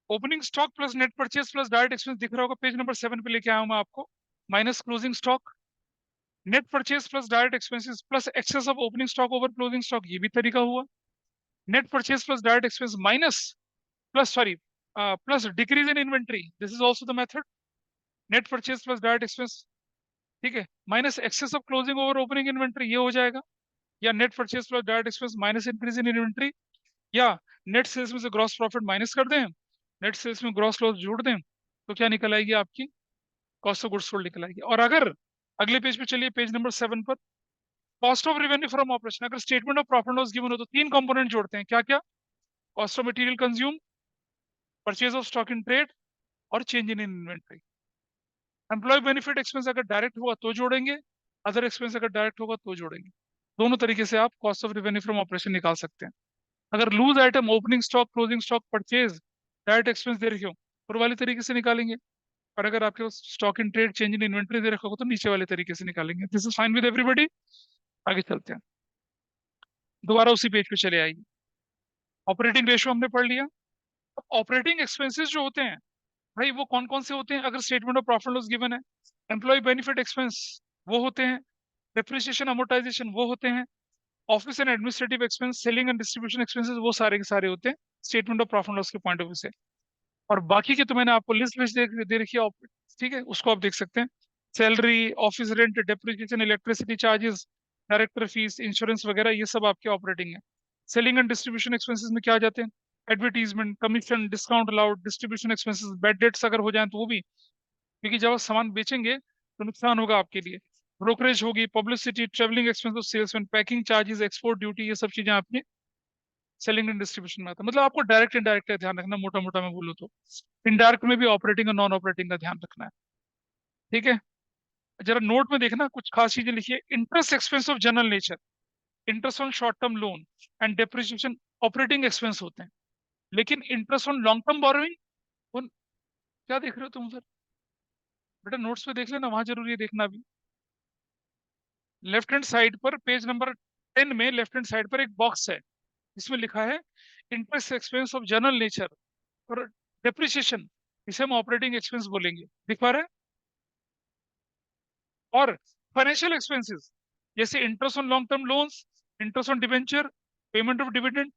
opening stock plus net purchase plus direct expense दिख रहा होगा, पेज नंबर 7 पे लेके आया हूं मैं आपको, minus closing stock, net purchase plus direct expenses plus excess of opening stock over closing stock, ये भी तरीका हुआ। Net purchase plus direct expense minus plus sorry plus decrease in inventory, this is also the method. Net purchase plus direct expense, ठीक है, minus excess of closing over opening inventory, ये हो जाएगा। या net purchase plus direct expense minus increase in inventory, या नेट सेल्स में से ग्रॉस प्रॉफिट माइनस कर दें, नेट सेल्स में ग्रॉस लॉस जोड़ दें, तो क्या निकल आएगी आपकी, कॉस्ट ऑफ गुड्स सोल्ड निकल आएगी। और अगर अगले पेज पे चलिए, पेज नंबर 7 पर, cost of revenue from operation, अगर statement of profit loss given हो तो तीन कंपोनेंट जोड़ते हैं, क्या क्या, cost of material consume, purchase of stock in trade, और change in inventory. Employ benefit expense अगर डायरेक्ट हुआ तो जोड़ेंगे, अदर एक्सपेंस अगर डायरेक्ट होगा तो जोड़ेंगे। दोनों तरीके से आप cost of revenue from operation निकाल सकते हैं। अगर loose item opening stock closing stock purchase direct expense दे रखे हो, ऊपर वाले तरीके से निकालेंगे, और अगर आपके पास stock in trade change in inventory दे रखा होगा तो नीचे वाले तरीके से निकालेंगे। This is fine with everybody. आगे चलते हैं, दोबारा उसी पेज पे चले आइए। ऑपरेटिंग रेशियो हमने पढ़ लिया। अब ऑपरेटिंग एक्सपेंसेस जो होते हैं, भाई वो कौन कौन से होते हैं, अगर statement of profit loss given है, एम्प्लॉय बेनिफिट एक्सपेंस वो होते हैं, डेप्रिसिएशन अमोर्टाइजेशन वो होते हैं, office and administrative expense, selling and distribution expenses वो सारे के सारे होते हैं स्टेटमेंट ऑफ प्रॉफिट लॉस के पॉइंट ऑफ व्यू से। और बाकी के तो मैंने आपको लिस्ट लिस्ट दे रखी है, ठीक है, उसको आप देख सकते हैं। Salary, office rent, depreciation, electricity charges, director fees, insurance वगैरह, ये सब आपके ऑपरेटिंग है। सेलिंग एंड डिस्ट्रीब्यूशन एक्सपेंसेस में क्या आ जाते हैं, advertisement, commission, discount allowed, distribution expenses, bad debts अगर हो जाए तो वो भी, क्योंकि जब आप सामान बेचेंगे तो नुकसान होगा आपके लिए। ब्रोकरेज होगी, publicity, travelling expense of salesman, packing charges, export duty, ये सब चीजें आपकी सेलिंग एंड डिस्ट्रीब्यूशन में आता है। मतलब आपको डायरेक्ट इनडायरेक्ट का ध्यान रखना, मोटा मोटा मैं बोलूँ तो इनडायरेक्ट में भी ऑपरेटिंग और नॉन ऑपरेटिंग का ध्यान रखना है, ठीक है। जरा नोट में देखना, कुछ खास चीजें लिखिए। Interest expense of general nature, interest on short term loan and depreciation operating expense होते हैं, लेकिन interest on long term borrowing, क्या देख रहे हो तुम सर, बेटा नोट्स पे देख लेना, वहां जरूरी है देखना भी। लेफ्ट हैंड साइड पर पेज नंबर 10 में लेफ्ट हैंड साइड पर एक बॉक्स है, इसमें लिखा है interest expense of general nature और डेप्रिसिएशन, इसे हम ऑपरेटिंग एक्सपेंस बोलेंगे, दिख पा रहे हैं। और फाइनेंशियल एक्सपेंसेस जैसे interest on long term loans, interest on debenture, payment of dividend,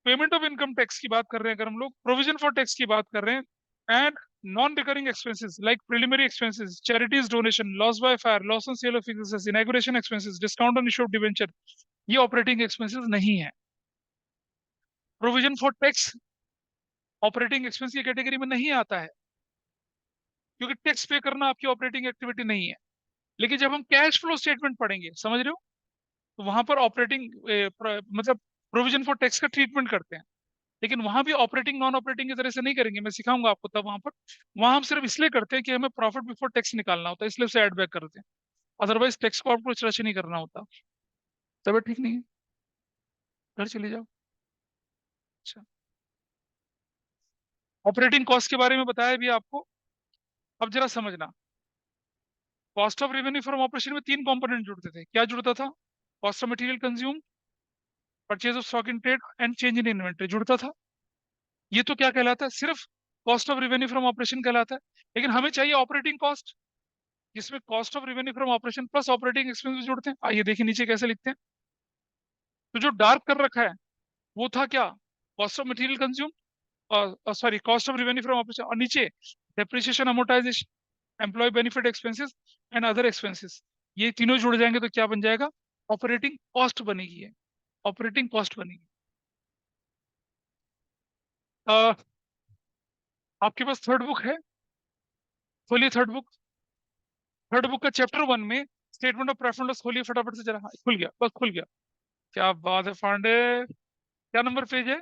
payment of income tax की बात कर रहे हैं अगर हम लोग, प्रोविजन फॉर टैक्स की बात कर रहे हैं, and non recurring expenses like preliminary expenses, charities donation, loss by fire, loss on sale of fixes, inauguration expenses, discount on issue of debenture, ये ऑपरेटिंग एक्सपेंसेस नहीं है। Provision for tax operating expense की कैटेगरी में नहीं आता है, क्योंकि टैक्स पे करना आपकी ऑपरेटिंग एक्टिविटी नहीं है। लेकिन जब हम कैश फ्लो स्टेटमेंट पढ़ेंगे, समझ रहे हो, तो वहां पर ऑपरेटिंग मतलब प्रोविजन फॉर टैक्स का ट्रीटमेंट करते हैं। लेकिन वहां भी ऑपरेटिंग नॉन ऑपरेटिंग की तरह से नहीं करेंगे, मैं सिखाऊंगा आपको तब वहां पर। वहां हम सिर्फ इसलिए करते हैं कि हमें प्रॉफिट बिफोर टैक्स निकालना होता है, इसलिए उसे एड बैक करते हैं। अदरवाइज टैक्स को आपको रच नहीं करना होता। तबियत ठीक नहीं है, घर चले जाओ। अच्छा, ऑपरेटिंग कॉस्ट के बारे में बताया भी आपको। अब जरा समझना, cost of revenue from operation में तीन कंपोनेंट जुड़ते थे। क्या जुड़ता था? Cost of material consume, purchase of stock in trade and change in inventory जुड़ता था। ये तो क्या कहलाता है? सिर्फ cost of revenue from operation कहलाता है। लेकिन हमें चाहिए ऑपरेटिंग कॉस्ट, जिसमें cost of revenue from operation plus operating expense भी जुड़ते हैं। आइए देखिए नीचे कैसे लिखते हैं। तो जो डार्क कर रखा है वो था क्या? Cost of material consume, sorry cost of revenue from operation, और नीचे depreciation amortisation, employ benefit expenses and other expenses. ये तीनों जुड़ जाएंगे तो क्या बन जाएगा? ऑपरेटिंग कॉस्ट बनेगी है, ऑपरेटिंग कॉस्ट बनेगी। अ, आपके पास थर्ड बुक है, खोलिए थर्ड बुक। थर्ड बुक का चैप्टर 1 में स्टेटमेंट ऑफ प्रॉफिट लॉस खोलिए फटाफट से जरा। हाँ, खुल गया, बस खुल गया। क्या बात है पांडे, क्या नंबर पेज है?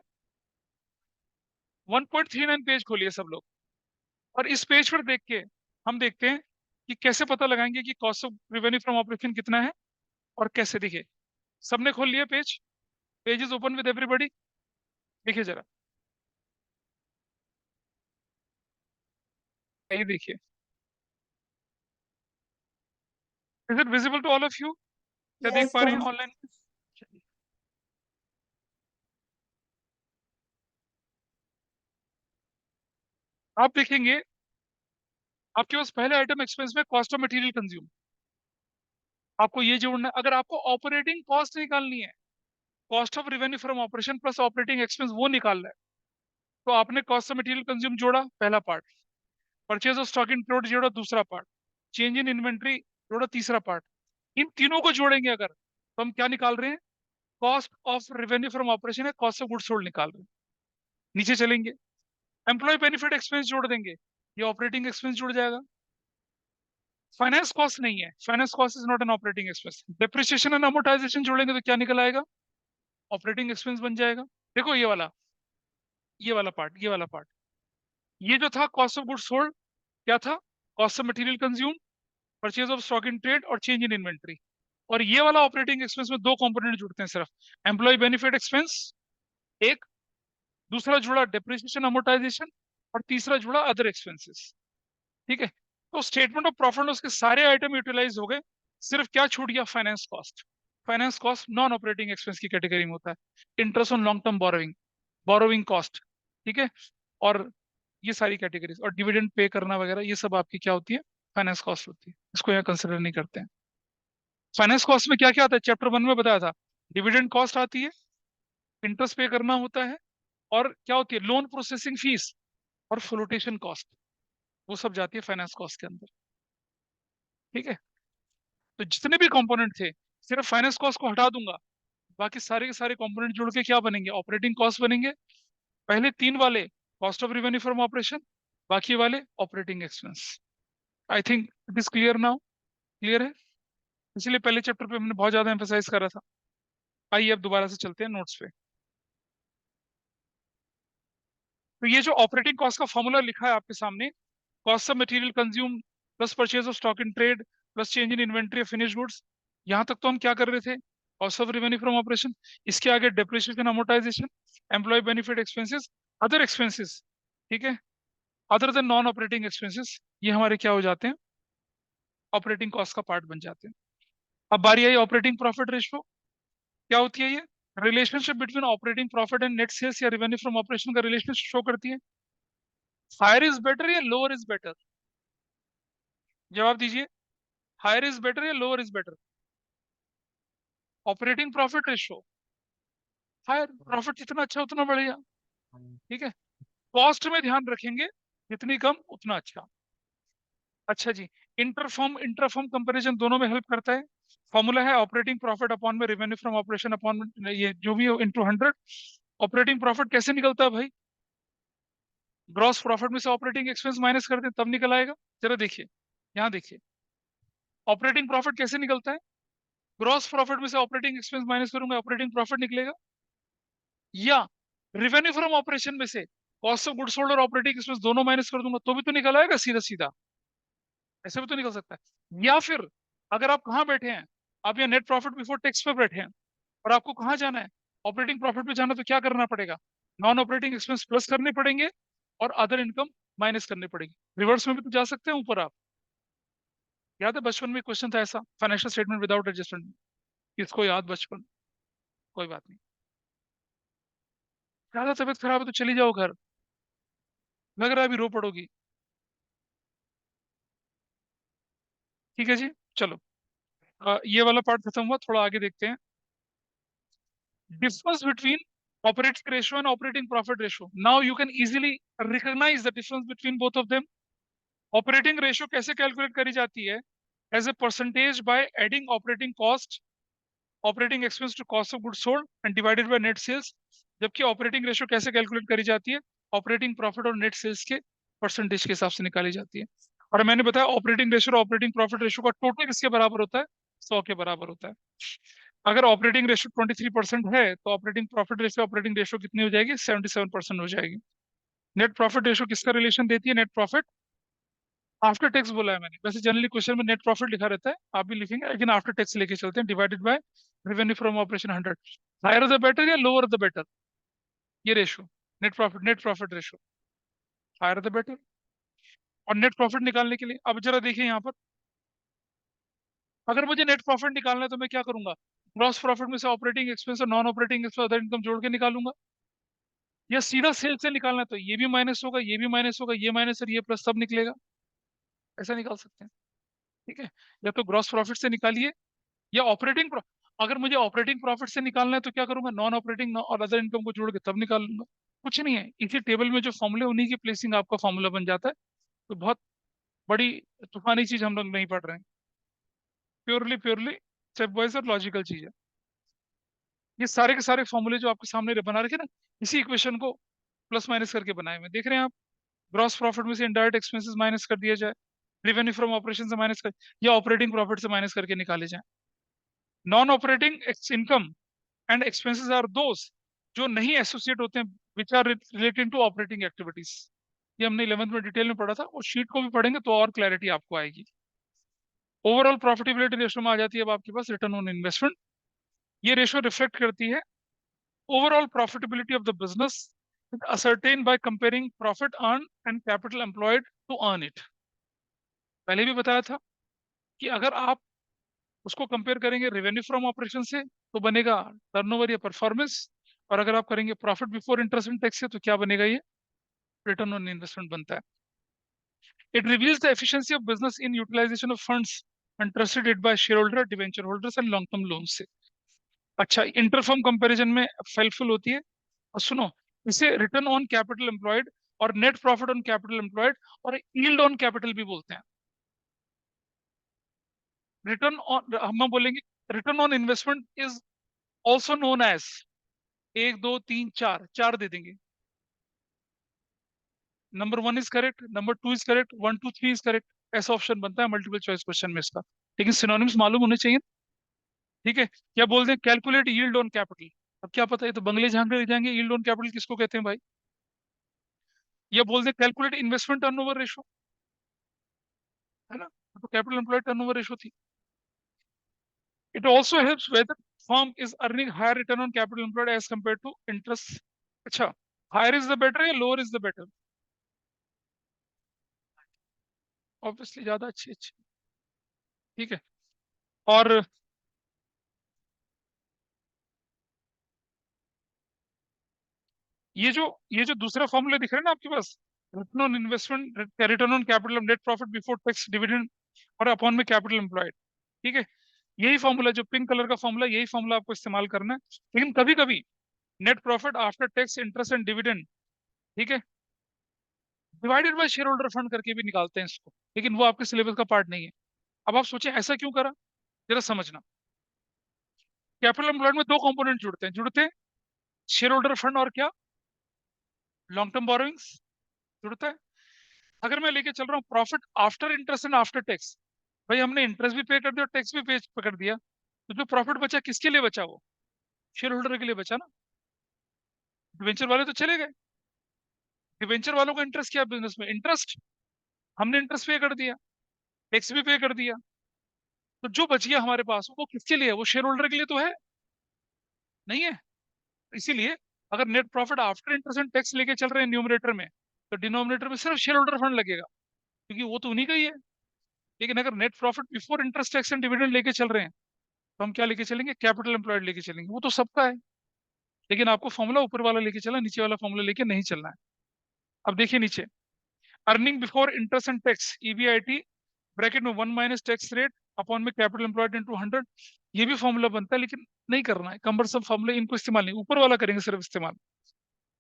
1.39 पेज खोलिए सब लोग। और इस पेज पर देख के हम देखते हैं कि कैसे पता लगाएंगे कि cost of revenue from operation कितना है और कैसे दिखे। सबने खोल लिया page? Page is open with everybody. देखिए जरा, ये देखिए। Is it visible to all of you? क्या देख यस पा रहे हैं सर। ऑनलाइन? आप देखेंगे आपके पास पहले आइटम एक्सपेंस में कॉस्ट ऑफ मटेरियल कंज्यूम, आपको ये जोड़ना है। अगर आपको ऑपरेटिंग कॉस्ट निकालनी है, cost of revenue from operation plus operating expense वो निकालना है, तो आपने कॉस्ट ऑफ मटेरियल कंज्यूम जोड़ा पहला part, purchase of stock in trade जोड़ा दूसरा पार्ट, चेंज इन इन्वेंट्री जोड़ा तीसरा पार्ट। इन तीनों को जोड़ेंगे अगर, तो हम क्या निकाल रहे हैं? Cost of revenue from operation है, कॉस्ट ऑफ गुड्स सोल्ड निकाल रहे हैं। नीचे चलेंगे, एम्प्लॉय बेनिफिट एक्सपेंस जोड़ देंगे, ये ऑपरेटिंग एक्सपेंस जुड़ जाएगा। फाइनेंस कॉस्ट नहीं है, finance cost is not an operating expense. Depreciation and amortisation जोड़ेंगे तो क्या निकल आएगा? ऑपरेटिंग एक्सपेंस बन जाएगा। देखो ये वाला पार्ट, ये वाला पार्ट, ये जो था कॉस्ट ऑफ गुड्स सोल्ड, क्या था? Cost of material consume, purchase of stock in trade और चेंज इन इन्वेंट्री। और ये वाला ऑपरेटिंग एक्सपेंस में दो कंपोनेंट जुड़ते हैं सिर्फ, एम्प्लॉय बेनिफिट एक्सपेंस एक, दूसरा जुड़ा डेप्रिसिएशन अमोर्टाइजेशन, और तीसरा जुड़ा अदर एक्सपेंसेस। ठीक है, तो स्टेटमेंट ऑफ प्रॉफिट लॉस के सारे आइटम यूटिलाइज हो गए, सिर्फ क्या छूट गया? Finance cost. Finance cost non operating expense की कैटेगरी में होता है। Interest on long term borrowing, borrowing cost, ठीक है, और ये सारी कैटेगरीज, और डिविडेंड पे करना वगैरह, ये सब आपकी क्या होती है? फाइनेंस कॉस्ट होती है। इसको यहाँ कंसिडर नहीं करते हैं। फाइनेंस कॉस्ट में क्या क्या आता है? चैप्टर 1 में बताया था। डिविडेंड कॉस्ट आती है, इंटरेस्ट पे करना होता है, और क्या होती है? लोन प्रोसेसिंग फीस और फ्लोटेशन कॉस्ट, वो सब जाती है फाइनेंस कॉस्ट के अंदर। ठीक है, तो जितने भी कंपोनेंट थे, सिर्फ फाइनेंस कॉस्ट को हटा दूंगा, बाकी सारे के सारे कंपोनेंट जुड़ के क्या बनेंगे? ऑपरेटिंग कॉस्ट बनेंगे। पहले तीन वाले cost of revenue from operation, बाकी वाले operating expense. I think it is clear now. Clear है? इसलिए पहले चैप्टर पे हमने बहुत ज्यादा एम्फेसाइज करा था। आइए अब दोबारा से चलते हैं नोट्स पे। तो ये जो ऑपरेटिंग कॉस्ट का फॉर्मूला लिखा है आपके सामने, cost of material consume plus purchase of stock in trade plus change in inventory of finish goods, यहाँ तक तो हम क्या कर रहे थे? Cost of revenue from operation. इसके आगे depreciation amortisation, employ benefit expenses, other expenses, ठीक है, other than non operating expenses, ये हमारे क्या हो जाते हैं? ऑपरेटिंग कॉस्ट का पार्ट बन जाते हैं। अब बारी आई ऑपरेटिंग प्रॉफिट रेशियो। क्या होती है ये? Relationship between operating profit and net sales या रेवेन्यू फ्रॉम ऑपरेशन का रिलेशनशिप शो करती है। हायर इज बेटर या लोअर इज बेटर? जवाब दीजिए, हायर इज बेटर या lower is better? Operating profit ratio higher, profit जितना अच्छा उतना बढ़ेगा। ठीक है, कॉस्ट में ध्यान रखेंगे, जितनी कम उतना अच्छा। अच्छा जी, इंटरफॉर्म इंटरफॉर्म कंपैरिजन दोनों में हेल्प करता है। फॉर्मूला है ऑपरेटिंग प्रॉफिट अपॉन में रेवेन्यू फ्रॉम ऑपरेशन अपॉन ये जो भी हो इंटू 100। ऑपरेटिंग प्रॉफिट कैसे निकलता है भाई? ग्रॉस प्रॉफिट में से ऑपरेटिंग एक्सपेंस माइनस कर दें तब निकल आएगा। जरा देखिए, यहाँ देखिए, ऑपरेटिंग प्रॉफिट कैसे निकलता है? ग्रॉस प्रॉफिट में से ऑपरेटिंग एक्सपेंस माइनस करूंगा, ऑपरेटिंग प्रॉफिट निकलेगा। या रेवेन्यू फ्रॉम ऑपरेशन में से कॉस्ट ऑफ गुड्स सोल्ड और ऑपरेटिंग एक्सपेंस दोनों माइनस कर दूंगा तो भी तो निकल आएगा सीधा सीधा। ऐसे भी तो निकल सकता है। या फिर अगर आप कहाँ बैठे हैं, आप यहाँ नेट प्रॉफिट बिफोर टैक्स पे बैठे हैं और आपको कहाँ जाना है, ऑपरेटिंग प्रॉफिट पे जाना, तो क्या करना पड़ेगा? नॉन ऑपरेटिंग एक्सपेंस प्लस करने पड़ेंगे और अदर इनकम माइनस करने पड़ेगी। रिवर्स में भी तो जा सकते हैं ऊपर आप। याद है बचपन में क्वेश्चन था ऐसा, फाइनेंशियल स्टेटमेंट विदाउट एडजस्टमेंट। किसको याद बचपन? कोई बात नहीं। ज्यादा तबीयत खराब है तो चली जाओ घर, लग रहा है अभी रो पड़ोगी। ठीक है जी, चलो। ये वाला पार्ट खत्म हुआ, थोड़ा आगे देखते हैं। difference between operating ratio and operating profit ratio. Now you can easily recognize the difference between both of them. Operating ratio कैसे कैलकुलेट करी जाती है? As a percentage by adding operating cost, operating expense to cost of goods sold and divided by net sales. जबकि ऑपरेटिंग रेशियो कैसे कैलकुलेट करी जाती है? ऑपरेटिंग प्रॉफिट और नेट सेल्स के परसेंटेज के हिसाब से निकाली जाती है। और मैंने बताया ऑपरेटिंग रेशियो और ऑपरेटिंग प्रॉफिट रेशियो का टोटल किसके बराबर होता है? 100 के बराबर होता है। अगर ऑपरेटिंग रेशियो 23% है तो operating profit ratio operating ratio कितनी हो जाएगी? 77% हो जाएगी। नेट प्रॉफिट रेशियो किसका रिलेशन देती है? नेट प्रॉफिट आफ्टर टैक्स बोला है मैंने, वैसे जनरली क्वेश्चन में नेट प्रॉफिट लिखा रहता है, आप भी लिखेंगे, लेकिन आफ्टर टैक्स लेके चलते हैं, divided by revenue from operation 100। Higher the better या लोअर द बेटर? ये ratio, net profit ratio, higher the better. और नेट प्रॉफिट निकालने के लिए अब जरा देखिए यहाँ पर, अगर मुझे नेट प्रॉफिट निकालना है तो मैं क्या करूंगा? ग्रॉस प्रॉफिट में से ऑपरेटिंग एक्सपेंस और non operating expense other income जोड़ के निकालूंगा। या सीधा सेल से निकालना है तो ये भी माइनस होगा, ये भी माइनस होगा, ये माइनस और ये प्लस सब निकलेगा। ऐसा निकाल सकते हैं। ठीक है, या तो ग्रॉस प्रॉफिट से निकालिए या अगर मुझे ऑपरेटिंग प्रॉफिट से निकालना है तो क्या करूंगा? नॉन ऑपरेटिंग और अदर इनकम को जोड़ के तब निकाल लूंगा। कुछ नहीं है, इसी टेबल में जो फॉर्मूले उन्हीं की प्लेसिंग आपका फॉर्मूला बन जाता है। तो बहुत बड़ी तूफानी चीज हम लोग नहीं पढ़ रहे हैं, प्योरली प्योरली स्टेप वाइज और लॉजिकल चीज है। ये सारे के सारे फॉर्मूले जो आपके सामने बना रखे ना, इसी इक्वेशन को प्लस माइनस करके बनाए हुए देख रहे हैं आप। ग्रॉस प्रॉफिट में से इनडायरेक्ट एक्सपेंसेस माइनस कर दिया जाए, रेवेन्यू फ्रॉम ऑपरेशन से माइनस कर, या ऑपरेटिंग प्रॉफिट से माइनस करके निकाले जाए। Non operating income and expenses are those जो नहीं एसोसिएट होते हैं which are related to operating activities. ये हमने 11th में डिटेल में पढ़ा था, और शीट को भी पढ़ेंगे तो और क्लैरिटी आपको आएगी। ओवरऑल प्रॉफिटेबिलिटी रेशियो में आ जाती है अब आपके पास रिटर्न ऑन इन्वेस्टमेंट। ये रेशियो रिफ्लेक्ट करती है overall profitability of the business ascertained by comparing profit earned and capital employed to earn it। पहले भी बताया था कि अगर आप उसको कंपेयर करेंगे रेवेन्यू फ्रॉम ऑपरेशन से तो बनेगा टर्नओवर या परफॉर्मेंस, और अगर आप करेंगे profit before interest and tax से तो क्या बनेगा? ये रिटर्न ऑन इन्वेस्टमेंट बनता है। It reveals the efficiency of business in utilization of funds entrusted it by shareholder, debenture holders and long term loans से। अच्छा, इंटरफर्म कंपैरिजन में हेल्पफुल होती है। और सुनो, इसे रिटर्न ऑन कैपिटल एम्प्लॉयड और net profit on capital employed और यील्ड ऑन कैपिटल भी बोलते हैं। रिटर्न ऑन हम बोलेंगे, return on investment is also known as, एक दो तीन चार, चार दे देंगे। Number 1 is correct, number 2 is correct, 1 2 3 is correct. ऐसा ऑप्शन बनता है मल्टीपल चॉइस क्वेश्चन में इसका, लेकिन सिनोनिम्स मालूम होने चाहिए। ठीक है, क्या बोलते हैं? Calculate yield on capital. अब क्या पता है, तो बंगले झांक ले जाएंगे, यील्ड ऑन कैपिटल किसको कहते हैं भाई? या बोलते हैं कैलकुलेट इन्वेस्टमेंट टर्नओवर रेशो, है ना? तो कैपिटल एम्प्लॉयड टर्नओवर रेशो थी। It also helps whether firm is earning higher return on capital employed as compare to interest. अच्छा, हायर इज द बेटर या lower is the better? Obviously ज्यादा अच्छी अच्छी। ठीक है, और ये जो दूसरा फॉर्मूला दिख रहा है ना आपके पास, return on investment, return on capital, net profit before tax, dividend और अपॉन में कैपिटल एम्प्लॉयड। ठीक है, यही फॉर्मूला जो पिंक कलर का फॉर्मूला, यही फॉर्मूला आपको इस्तेमाल करना है। लेकिन कभी कभी net profit after tax interest and dividend, ठीक है, divided by share holder fund करके भी निकालते हैं इसको, लेकिन वो आपके सिलेबस का पार्ट नहीं है। अब आप सोचें ऐसा क्यों करा, जरा समझना। कैपिटल एम्प्लॉयड में दो कंपोनेंट जुड़ते हैं शेयर होल्डर फंड और क्या, लॉन्ग टर्म बोरोइंग्स जुड़ता है। अगर मैं लेके चल रहा हूँ profit after interest and after tax, भाई हमने इंटरेस्ट भी पे कर दिया और टैक्स भी पे कर दिया, तो जो प्रॉफिट बचा किसके लिए बचा, वो शेयर होल्डर के लिए बचा ना। डिवेंचर वाले तो चले गए, डिवेंचर वालों का इंटरेस्ट क्या बिजनेस में, इंटरेस्ट, हमने इंटरेस्ट पे कर दिया, टैक्स भी पे कर दिया, तो जो बच गया हमारे पास वो किसके लिए है, वो शेयर होल्डर के लिए तो है नहीं है। इसीलिए अगर net profit after interest and tax लेके चल रहे हैं न्यूमरेटर में, तो डिनोमिनेटर में सिर्फ शेयर होल्डर फंड लगेगा, क्योंकि वो तो उन्हीं का ही है। लेकिन अगर net profit before interest tax and dividend लेके चल रहे हैं, तो हम क्या लेके चलेंगे, कैपिटल एम्प्लॉयड लेके चलेंगे, वो तो सबका है। लेकिन आपको फॉर्मूला ऊपर वाला लेके चलना, नीचे वाला फॉर्मूला लेके नहीं चलना है। अब देखिए नीचे, earning before interest and tax EBIT bracket में 1 - टैक्स रेट अपॉन में कैपिटल एम्प्लॉयड इनटू 100, ये भी फॉर्मूला बनता है, लेकिन नहीं करना है, कम्बरसम फॉर्मूले इनको इस्तेमाल नहीं, ऊपर वाला करेंगे सिर्फ इस्तेमाल।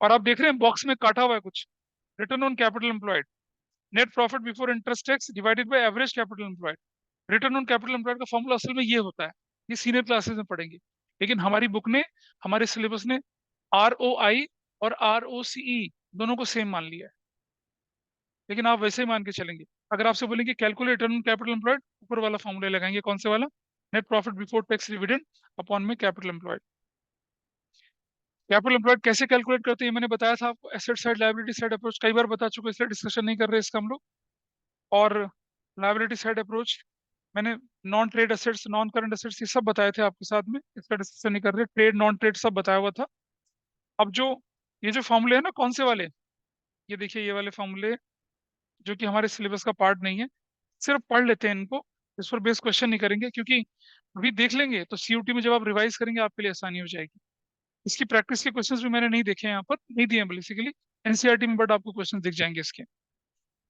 और आप देख रहे हैं बॉक्स में काटा हुआ है कुछ, return on capital employed, net profit before interest tax divided by average capital employed. Return on capital employed का फॉर्मूला असल में ये होता है, ये सीनियर क्लासेस में पढ़ेंगे, लेकिन हमारी बुक ने, हमारे सिलेबस ने ROI और ROCE दोनों को सेम मान लिया है, लेकिन आप वैसे ही मान के चलेंगे। अगर आपसे बोलेंगे calculate return on capital employed, ऊपर वाला फॉर्मूला लगाएंगे, कौन से वाला, net profit before tax dividend upon में कैपिटल एम्प्लॉयड। कैपिटल एम्प्लॉयड कैसे कैलकुलेट करते हैं मैंने बताया था आपको, asset side liability side approach कई बार बता चुके, इसलिए डिस्कशन नहीं कर रहे इसका हम लोग। और लायबिलिटी साइड अप्रोच मैंने non trade assets, non current assets, ये सब बताए थे आपके साथ में, इसका डिस्कशन नहीं कर रहे, ट्रेड नॉन ट्रेड सब बताया हुआ था। अब जो ये जो फॉर्मूले है ना, कौन से वाले, ये देखिए ये वाले फॉर्मूले, जो कि हमारे सिलेबस का पार्ट नहीं है, सिर्फ पढ़ लेते हैं इनको, इस पर बेस क्वेश्चन नहीं करेंगे, क्योंकि अभी देख लेंगे तो सीयूटी में जब आप रिवाइज करेंगे आपके लिए आसानी हो जाएगी। इसकी प्रैक्टिस के क्वेश्चंस भी मैंने नहीं देखे हैं, यहाँ पर नहीं दिए हैं बेसिकली, एनसीईआरटी में, बट आपको क्वेश्चन दिख जाएंगे इसके।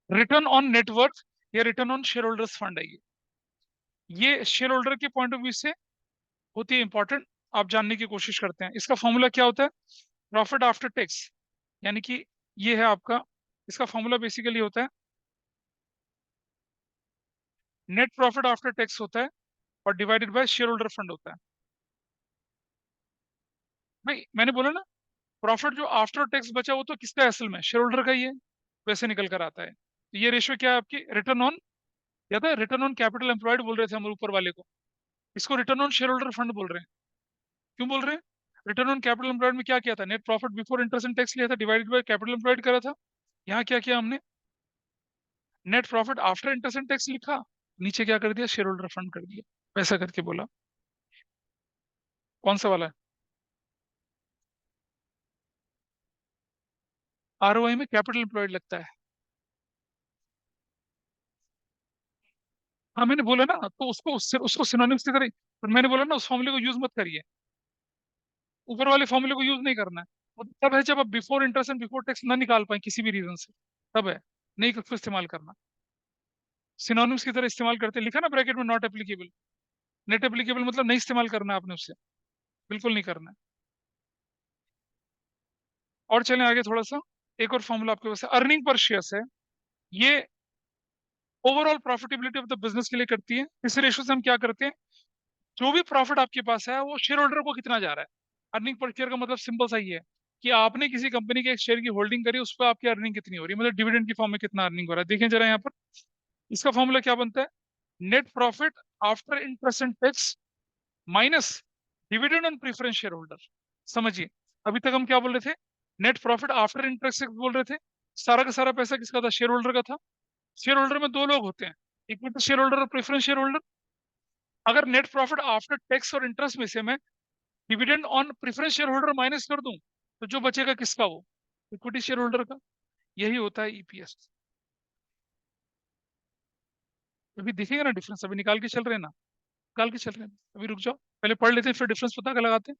रिटर्न ऑन नेटवर्थ या return on share holders fund है ये शेयर होल्डर के पॉइंट ऑफ व्यू से होती है इंपॉर्टेंट, आप जानने की कोशिश करते हैं। इसका फॉर्मूला क्या होता है, प्रॉफिट आफ्टर टैक्स, यानी कि ये है आपका, इसका फॉर्मूला बेसिकली होता है नेट प्रॉफिट आफ्टर टैक्स होता है और divided by share holder fund होता है। भाई मैंने बोला ना, प्रॉफिट जो आफ्टर टैक्स बचा वो तो किसका है, असल में शेयर होल्डर का ही है, वैसे निकल कर आता है। तो ये रेशियो क्या है आपकी, रिटर्न ऑन, या था रिटर्न ऑन कैपिटल एम्प्लॉयड बोल रहे थे हम ऊपर वाले को, इसको return on share holder fund बोल रहे हैं। क्यों बोल रहे हैं, रिटर्न ऑन कैपिटल एम्प्लॉयड में क्या किया था, net profit before interest and tax लिया था, डिवाइडेड बाय कैपिटल एम्प्लॉयड करा था। यहाँ क्या किया हमने, net profit after interest and tax लिखा, नीचे क्या कर दिया, शेयर होल्डर फंड कर दिया, वैसा करके बोला। कौन सा वाला है, ROI में कैपिटल एम्प्लॉयड लगता है। हाँ मैंने बोला ना, तो उसको सिनोनिम्स की तरह, पर मैंने बोला ना उस फॉर्मूले को यूज मत करिए, ऊपर वाले फॉर्मूले को यूज नहीं करना है। वो तब है जब आप before interest and before tax ना निकाल पाए किसी भी रीजन से, तब है, नहीं उसको इस्तेमाल करना। सिनोनिम्स की तरह इस्तेमाल करते, लिखा ना ब्रैकेट में नॉट एप्लीकेबल, नेट एप्लीकेबल मतलब नहीं इस्तेमाल करना है आपने उससे, बिल्कुल नहीं करना है। और चलें आगे थोड़ा सा, एक और फॉर्मूला आपके पास है, अर्निंग पर शेयर्स है, ये overall profitability of the business के लिए करती है। इस रेशो से हम क्या करते हैं, जो भी प्रॉफिट आपके पास है वो शेयर होल्डर को कितना जा रहा है। अर्निंग पर शेयर का मतलब सिंपल सा ही है कि आपने किसी कंपनी के एक शेयर की होल्डिंग करी, उस पर आपकी अर्निंग कितनी हो रही है, मतलब डिविडेंड की फॉर्म में कितना अर्निंग हो रहा है। देखें जरा यहाँ पर, इसका फॉर्मूला क्या बनता है, net profit after interest and tax minus dividend on preference share holder. समझिए, अभी तक हम क्या बोल रहे थे, नेट प्रॉफिट आफ्टर इंटरेस्ट बोल रहे थे, सारा का सारा पैसा किसका था, शेयर होल्डर का था। शेयर होल्डर में दो लोग होते हैं, इक्विटी शेयर होल्डर और प्रेफरेंस शेयर होल्डर। अगर नेट प्रॉफिट आफ्टर टैक्स और इंटरेस्ट में से मैं dividend on preference share holder minus कर दूं, तो जो बचेगा किसका, वो इक्विटी शेयर होल्डर का। यही होता है ईपीएस। अभी दिखेगा ना डिफरेंस, अभी निकाल के चल रहे हैं ना, निकाल के चल रहे हैं, अभी रुक जाओ, पहले पढ़ लेते हैं फिर डिफरेंस पता कर लगाते हैं।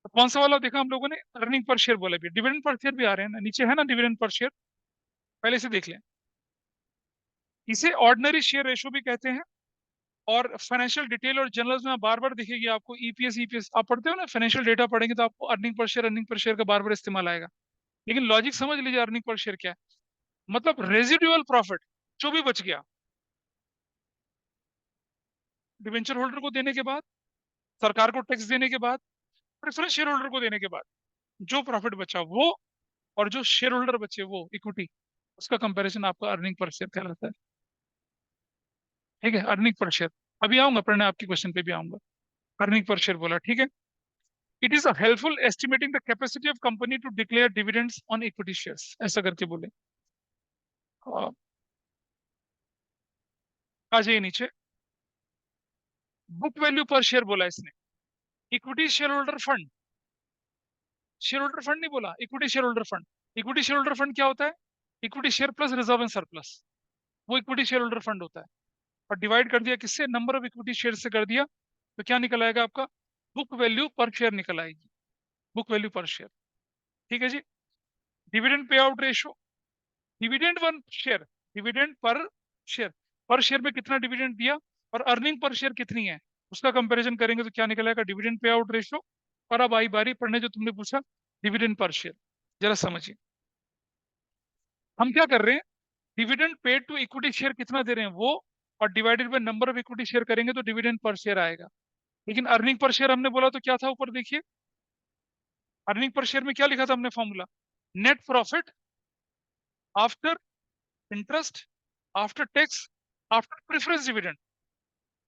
तो कौन सा वाला देखा हम लोगों ने, अर्निंग पर शेयर बोला भी, डिविडेंड पर शेयर भी आ रहे हैं ना, नीचे है ना डिविडेंड पर शेयर, पहले से देख लें। इसे ऑर्डिनरी शेयर रेशो भी कहते हैं और फाइनेंशियल डिटेल और जर्नल्स में बार बार दिखेगी आपको ईपीएस ईपीएस, आप पढ़ते हो ना फाइनेंशियल डेटा पढ़ेंगे तो आपको अर्निंग पर शेयर का बार बार इस्तेमाल आएगा। लेकिन लॉजिक समझ लीजिए अर्निंग पर शेयर क्या है, मतलब रेजिडुअल प्रॉफिट जो भी बच गया डिवेंचर होल्डर को देने के बाद, सरकार को टैक्स देने के बाद, प्रेफरेंस शेयर होल्डर को देने के बाद जो प्रॉफिट बचा वो, और जो शेयर होल्डर बचे वो इक्विटी, उसका कंपैरिजन आपका अर्निंग पर शेयर कहलाता है। ठीक है, अर्निंग पर शेयर। अभी आऊंगा पढ़ने, आपकी क्वेश्चन पे भी आऊंगा। अर्निंग पर शेयर बोला, ठीक है। It is helpful estimating the capacity of company to declare dividends on equity shares, ऐसा करके बोले। आ जाइए नीचे, बुक वैल्यू पर शेयर बोला इसने। Equity share holder fund, share holder fund नहीं बोला, equity share holder fund. Equity share holder fund क्या होता है? Equity share plus reserve and surplus, वो इक्विटी शेयर होल्डर फंड होता है। और डिवाइड कर दिया किससे? नंबर ऑफ इक्विटी शेयर से कर दिया, तो क्या निकल आएगा आपका? बुक वैल्यू पर शेयर निकल आएगी, बुक वैल्यू पर शेयर। ठीक है जी। Dividend pay out ratio, dividend one share, dividend share पर शेयर में कितना डिविडेंड दिया और अर्निंग पर शेयर कितनी है, उसका कंपैरिजन करेंगे तो क्या निकलेगा? Dividend pay out ratio. और अब आई बारी पढ़ने जो तुमने पूछा, डिविडेंड पर शेयर। जरा समझिए हम क्या कर रहे हैं, dividend paid to equity share कितना दे रहे हैं वो, और divided by number of equity share करेंगे तो डिविडेंड पर शेयर आएगा। लेकिन अर्निंग पर शेयर हमने बोला तो क्या था? ऊपर देखिए, अर्निंग पर शेयर में क्या लिखा था हमने formula? Net profit after interest, after tax, after preference dividend,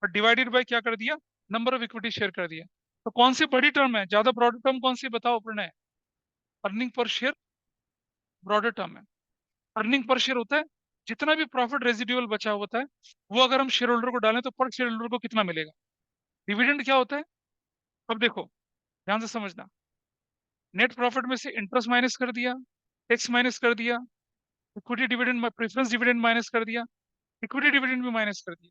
और डिवाइडेड बाय क्या कर दिया? नंबर ऑफ इक्विटी शेयर कर दिया। तो कौन सी बड़ी टर्म है, ज्यादा ब्रॉडर टर्म कौन सी बताओ Pranay? Earning per share broader term है। अर्निंग पर शेयर होता है जितना भी प्रॉफिट रेजिडुअल बचा होता है वो अगर हम शेयर होल्डर को डालें तो पर शेयर होल्डर को कितना मिलेगा। डिविडेंड क्या होता है? अब देखो ध्यान से समझना, नेट प्रॉफिट में से इंटरेस्ट माइनस कर दिया, टैक्स माइनस कर दिया, equity dividend preference dividend minus कर दिया, इक्विटी डिविडेंड भी माइनस कर दिया।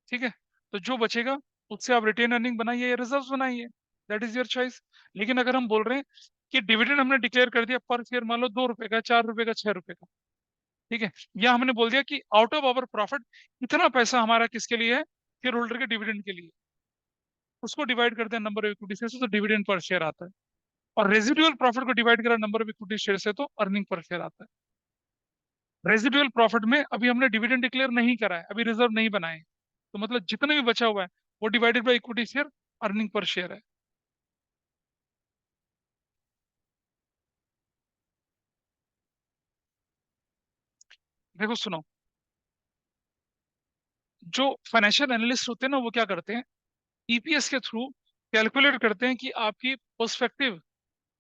ठीक है, तो जो बचेगा उससे आप रिटेन अर्निंग बनाइए या रिजर्व बनाइए, दैट इज योर चॉइस। लेकिन अगर हम बोल रहे हैं कि डिविडेंड हमने डिक्लेयर कर दिया पर शेयर, मान लो 2 रुपए का, 4 रुपए का, 6 रुपए का, ठीक है, या हमने बोल दिया कि आउट ऑफ आवर प्रॉफिट इतना पैसा हमारा किसके लिए है? शेयर होल्डर के डिविडेंड के लिए। उसको डिवाइड करते हैं नंबर ऑफ इक्विटी शेयर से तो डिविडेंड पर शेयर आता है। और रेजिडुअल प्रॉफिट को डिवाइड करा नंबर ऑफ इक्विटी शेयर से तो अर्निंग पर शेयर आता है। रेजिडुअल प्रॉफिट में अभी हमने डिविडेंड डिक्लेयर नहीं करा है, अभी रिजर्व नहीं बनाए, तो मतलब जितना भी बचा हुआ है वो divided by equity share, earning per share है। देखो सुनो, जो फाइनेंशियल एनालिस्ट होते हैं ना वो क्या करते हैं, ईपीएस के थ्रू कैलकुलेट करते हैं कि आपकी पर्सपेक्टिव,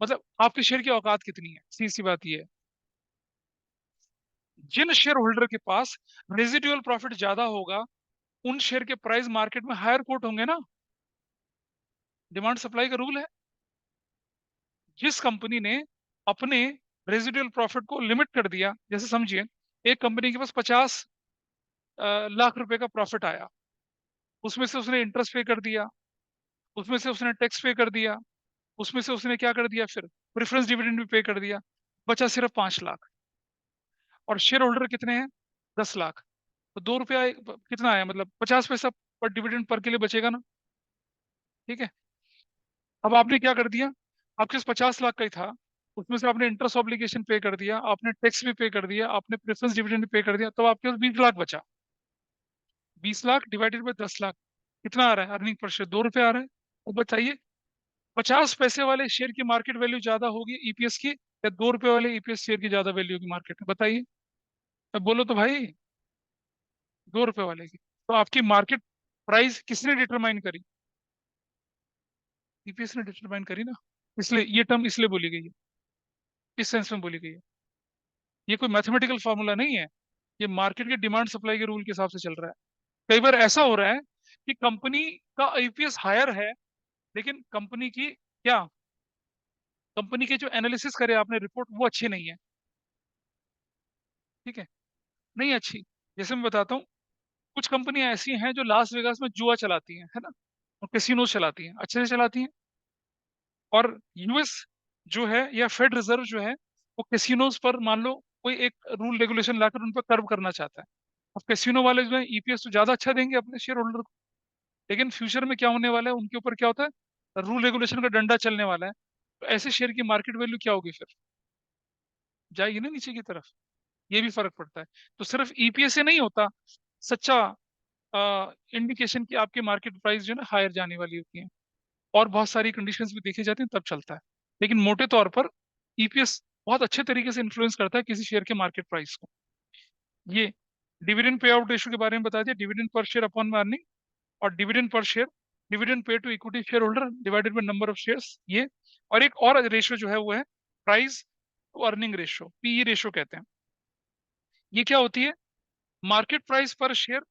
मतलब आपके शेयर की औकात कितनी है। सीधी सी बात ये है, जिन शेयर होल्डर के पास रेजिडुअल प्रॉफिट ज्यादा होगा उन शेयर के प्राइस मार्केट में हायर कोट होंगे ना, डिमांड सप्लाई का रूल है। जिस कंपनी ने अपने रेजिडुअल प्रॉफिट को लिमिट कर दिया, जैसे समझिए एक कंपनी के पास 50 लाख रुपए का प्रॉफिट आया, उसमें से उसने इंटरेस्ट पे कर दिया, उसमें से उसने टैक्स पे कर दिया, उसमें से उसने क्या कर दिया फिर, प्रेफरेंस डिविडेंड भी पे कर दिया, बचा सिर्फ 5 लाख। और शेयर होल्डर कितने हैं? 10 लाख। तो 2 रुपया कितना आया, मतलब 50 पैसा पर डिविडेंड पर के लिए बचेगा ना। ठीक है, अब आपने क्या कर दिया, आपके पास 50 लाख का ही था, उसमें से आपने इंटरेस्ट ऑब्लिगेशन पे कर दिया, आपने टैक्स भी पे कर दिया, आपने प्रेफरेंस डिविडेंड भी पे कर दिया, तो आपके पास 20 लाख बचा। 20 लाख डिवाइडेड बाई 10 लाख, कितना आ रहा है अर्निंग पर शेयर? 2 रुपये आ रहा है। अब बताइए, 50 पैसे वाले शेयर की मार्केट वैल्यू ज्यादा होगी ईपीएस की, या 2 रुपए वाले ईपीएस शेयर की ज्यादा वैल्यू होगी मार्केट में? बताइए, अब बोलो तो भाई। 2 रुपए वाले की। तो आपकी मार्केट प्राइस किसने डिटरमाइन करी? ईपीएस ने डिटरमाइन करी ना। इसलिए ये टर्म इसलिए बोली गई है, इस सेंस में बोली गई है। ये कोई मैथमेटिकल फॉर्मूला नहीं है, ये मार्केट के डिमांड सप्लाई के रूल के हिसाब से चल रहा है। कई बार ऐसा हो रहा है कि कंपनी का ईपीएस हायर है, लेकिन कंपनी की क्या, कंपनी के जो एनालिसिस करे आपने रिपोर्ट वो अच्छी नहीं है। ठीक है, नहीं अच्छी। जैसे मैं बताता हूँ, कुछ कंपनियां ऐसी हैं जो लास वेगास में जुआ चलाती हैं, है ना, और कैसीनो चलाती हैं, अच्छे से चलाती हैं। और यूएस जो है या फेड रिजर्व जो है वो कैसीनोज पर मान लो कोई एक रूल रेगुलेशन लाकर उन पर कर्व करना चाहता है। अब कैसीनो वाले जो है ईपीएस तो ज्यादा अच्छा देंगे अपने शेयर होल्डर को, लेकिन फ्यूचर में क्या होने वाला है, उनके ऊपर क्या होता है, रूल रेगुलेशन का डंडा चलने वाला है। तो ऐसे शेयर की मार्केट वैल्यू क्या होगी फिर, जाएगी ना नीचे की तरफ। ये भी फर्क पड़ता है। तो सिर्फ ईपीएस से नहीं होता सच्चा इंडिकेशन कि आपकी मार्केट प्राइस जो है ना हायर जाने वाली होती है, और बहुत सारी कंडीशंस भी देखी जाती हैं तब चलता है। लेकिन मोटे तौर पर ईपीएस बहुत अच्छे तरीके से इन्फ्लुएंस करता है किसी शेयर के मार्केट प्राइस को। ये डिविडेंड पे आउट रेशियो के बारे में बता दिया, dividend per share upon earning, और dividend per share, dividend pay to equity share holder divided by number of shares, ये। और एक और रेशियो जो है वो है price to earning ratio, PE ratio कहते हैं। ये क्या होती है, मार्केट प्राइस पर शेयर,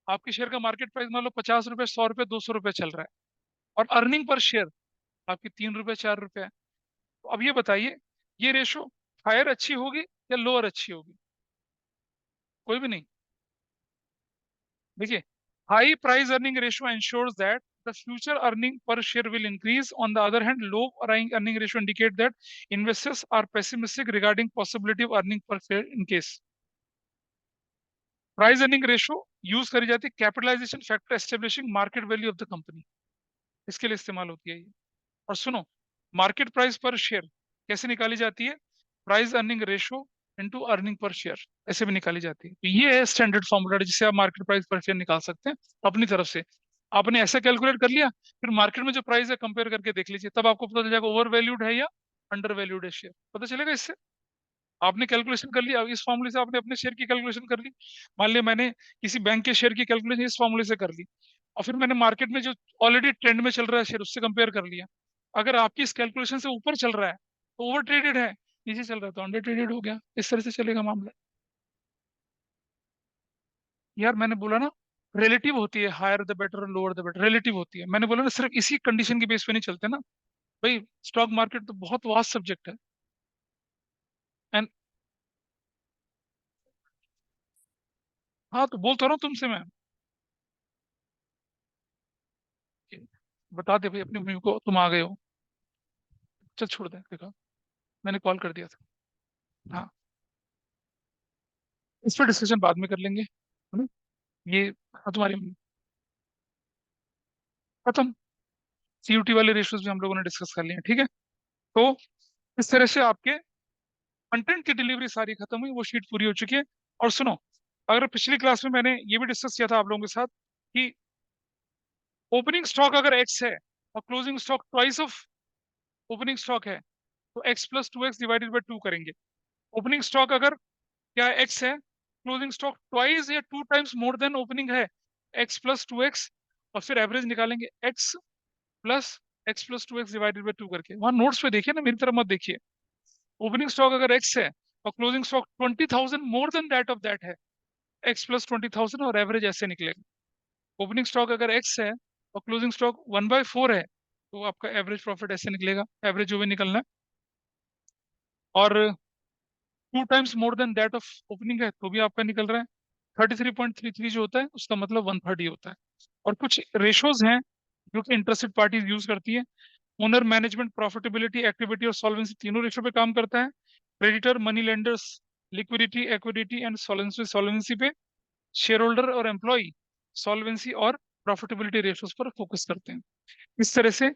आपके शेयर का मार्केट प्राइस मान लो 50 रुपए, 100 रुपए, 200 रुपए चल रहा है, और अर्निंग पर शेयर आपकी 3 रुपए, 4 रुपए है। तो अब ये बताइए, ये रेशो हायर अच्छी होगी या लोअर अच्छी होगी, कोई भी नहीं। देखिए, high price earning ratio ensures that the future earning per share will increase. On the other hand, low earning ratio indicate that investors are pessimistic regarding possibility of earning per share in case. Price earning ratio use करी जाती है capitalization factor establishing market value of the company, इसके लिए इस्तेमाल होती है ये। और सुनो, मार्केट प्राइस पर शेयर कैसे निकाली जाती है, price earning ratio into earning per share, ऐसे भी निकाली जाती है। तो ये है स्टैंडर्ड फॉर्मूला जिससे आप मार्केट प्राइस पर शेयर निकाल सकते हैं अपनी तरफ से। आपने ऐसा कैलकुलेट कर लिया, फिर मार्केट में जो प्राइस है कंपेयर करके देख लीजिए, तब आपको पता चल जाएगा ओवर वैल्यूड है या अंडर वैल्यूड है शेयर, पता चलेगा इससे। आपने कैलकुलेशन कर लिया, इस फॉर्मूले से आपने अपने शेयर की कैलकुलेशन कर ली। मान लिया मैंने किसी बैंक के शेयर की कैलकुलेशन इस फॉर्मूले से कर ली, और फिर मैंने मार्केट में जो ऑलरेडी ट्रेंड में चल रहा है शेयर उससे कंपेयर कर लिया। अगर आपकी इस कैलकुलेशन से ऊपर चल रहा है तो ओवर ट्रेडेड है, नीचे चल रहा है तो अंडर ट्रेडेड हो गया। इस तरह से चलेगा मामला। यार मैंने बोला ना, रिलेटिव होती है, higher the better, lower the better, relative होती है। मैंने बोला ना, सिर्फ इसी कंडीशन के बेस पे नहीं चलते ना भाई। स्टॉक मार्केट तो बहुत वास्ट सब्जेक्ट है। एंड हाँ, तो बोलता रहा हूँ तुमसे मैं, बता दे भाई अपनी मम्मी को तुम आ गए हो। चल छोड़ दे, देखा मैंने कॉल कर दिया था। हाँ, इस पर डिस्कशन बाद में कर लेंगे, है ना? ये हाँ, तुम्हारी खत्म। सीयूटी वाले रेशियोज भी हम लोगों ने डिस्कस कर लिए हैं, ठीक है। तो इस तरह से आपके कंटेंट की डिलीवरी सारी खत्म हुई, वो शीट पूरी हो चुकी है। और सुनो, अगर पिछली क्लास में मैंने ये भी डिस्कस किया था आप लोगों के साथ कि ओपनिंग स्टॉक अगर एक्स है और closing stock twice of opening stock है, तो x plus 2x divided by 2 करेंगे। ओपनिंग स्टॉक अगर क्या एक्स है, क्लोजिंग स्टॉक ट्वाइस या 2 टाइम्स मोर देन ओपनिंग है, एक्स प्लस 2x, और फिर एवरेज निकालेंगे plus x plus 2x divided by 2 करके। वहां नोट्स पे देखिए ना, मेरी तरफ मत देखिए। ओपनिंग स्टॉक अगर एक्स है और closing stock 20,000 more than that of that है, एक्स प्लस 20,000, और एवरेज ऐसे निकलेगा। ओपनिंग स्टॉक अगर एक्स है और क्लोजिंग स्टॉक 1/4 है, तो आपका एवरेज प्रॉफिट ऐसे निकलेगा, एवरेज जो भी निकलना है। और 2 times more than that of opening है तो भी आपका निकल रहा है 33.33, जो होता है उसका मतलब 130 होता है। और कुछ रेशोज हैं जो कि इंटरेस्टेड पार्टीज यूज करती है। ओनर मैनेजमेंट प्रॉफिटेबिलिटी एक्टिविटी और सॉल्वेंसी तीनों रेशो पे काम करता है। क्रेडिटर मनी लेंडर्स लिक्विडिटी एक्विडिटी एंड सॉल्वेंसी सॉल्वेंसी पे। शेयर होल्डर और एम्प्लॉय सॉल्वेंसी और प्रॉफिटेबिलिटी रेशोज पर फोकस करते हैं। इस तरह से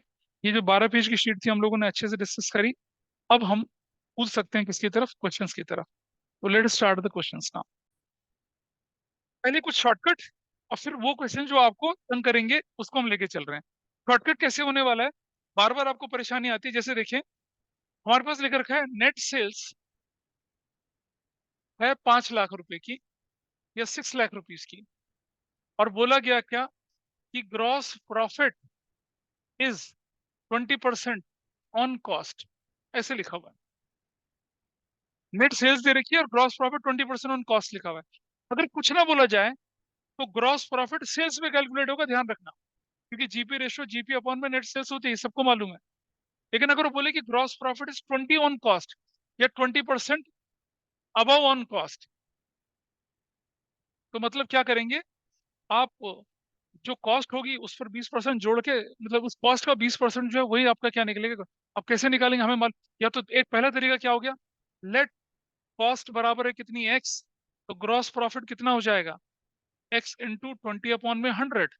ये जो 12 पेज की शीट थी हम लोगों ने अच्छे से डिस्कस करी। अब हम पूछ सकते हैं किसकी तरफ, क्वेश्चंस की तरफ। तो let start the questions now. पहले कुछ शॉर्टकट, और फिर वो क्वेश्चन जो आपको तंग करेंगे उसको हम लेके चल रहे हैं। शॉर्टकट कैसे होने वाला है, बार बार आपको परेशानी आती है। जैसे देखें, हमारे पास लिख रखा है नेट सेल्स है 5 लाख रुपए की या 6 लाख रुपीज की, और बोला गया क्या कि gross profit is 20% on cost, ऐसे लिखा हुआ है। नेट सेल्स दे रखी है और ग्रॉस प्रॉफिट 20% ऑन कॉस्ट लिखा हुआ है। अगर कुछ ना बोला जाए तो ग्रॉस प्रॉफिट सेल्स में कैलकुलेट होगा, ध्यान रखना। क्योंकि जीपी रेशियो जीपी अपॉन में नेट सेल्स होती है, सबको मालूम है। लेकिन अगर वो बोले कि gross profit is 20 on cost या 20% अबव ऑन कॉस्ट, तो मतलब क्या करेंगे आप, जो कॉस्ट होगी उस पर 20% जोड़ के, मतलब उस कॉस्ट का 20% जो है वही आपका क्या निकलेगा। अब कैसे निकालेंगे हमें या तो एक पहला तरीका क्या हो गया, लेट कॉस्ट बराबर है कितनी, एक्स, तो ग्रॉस प्रॉफिट कितना हो जाएगा, x इंटू 20/100,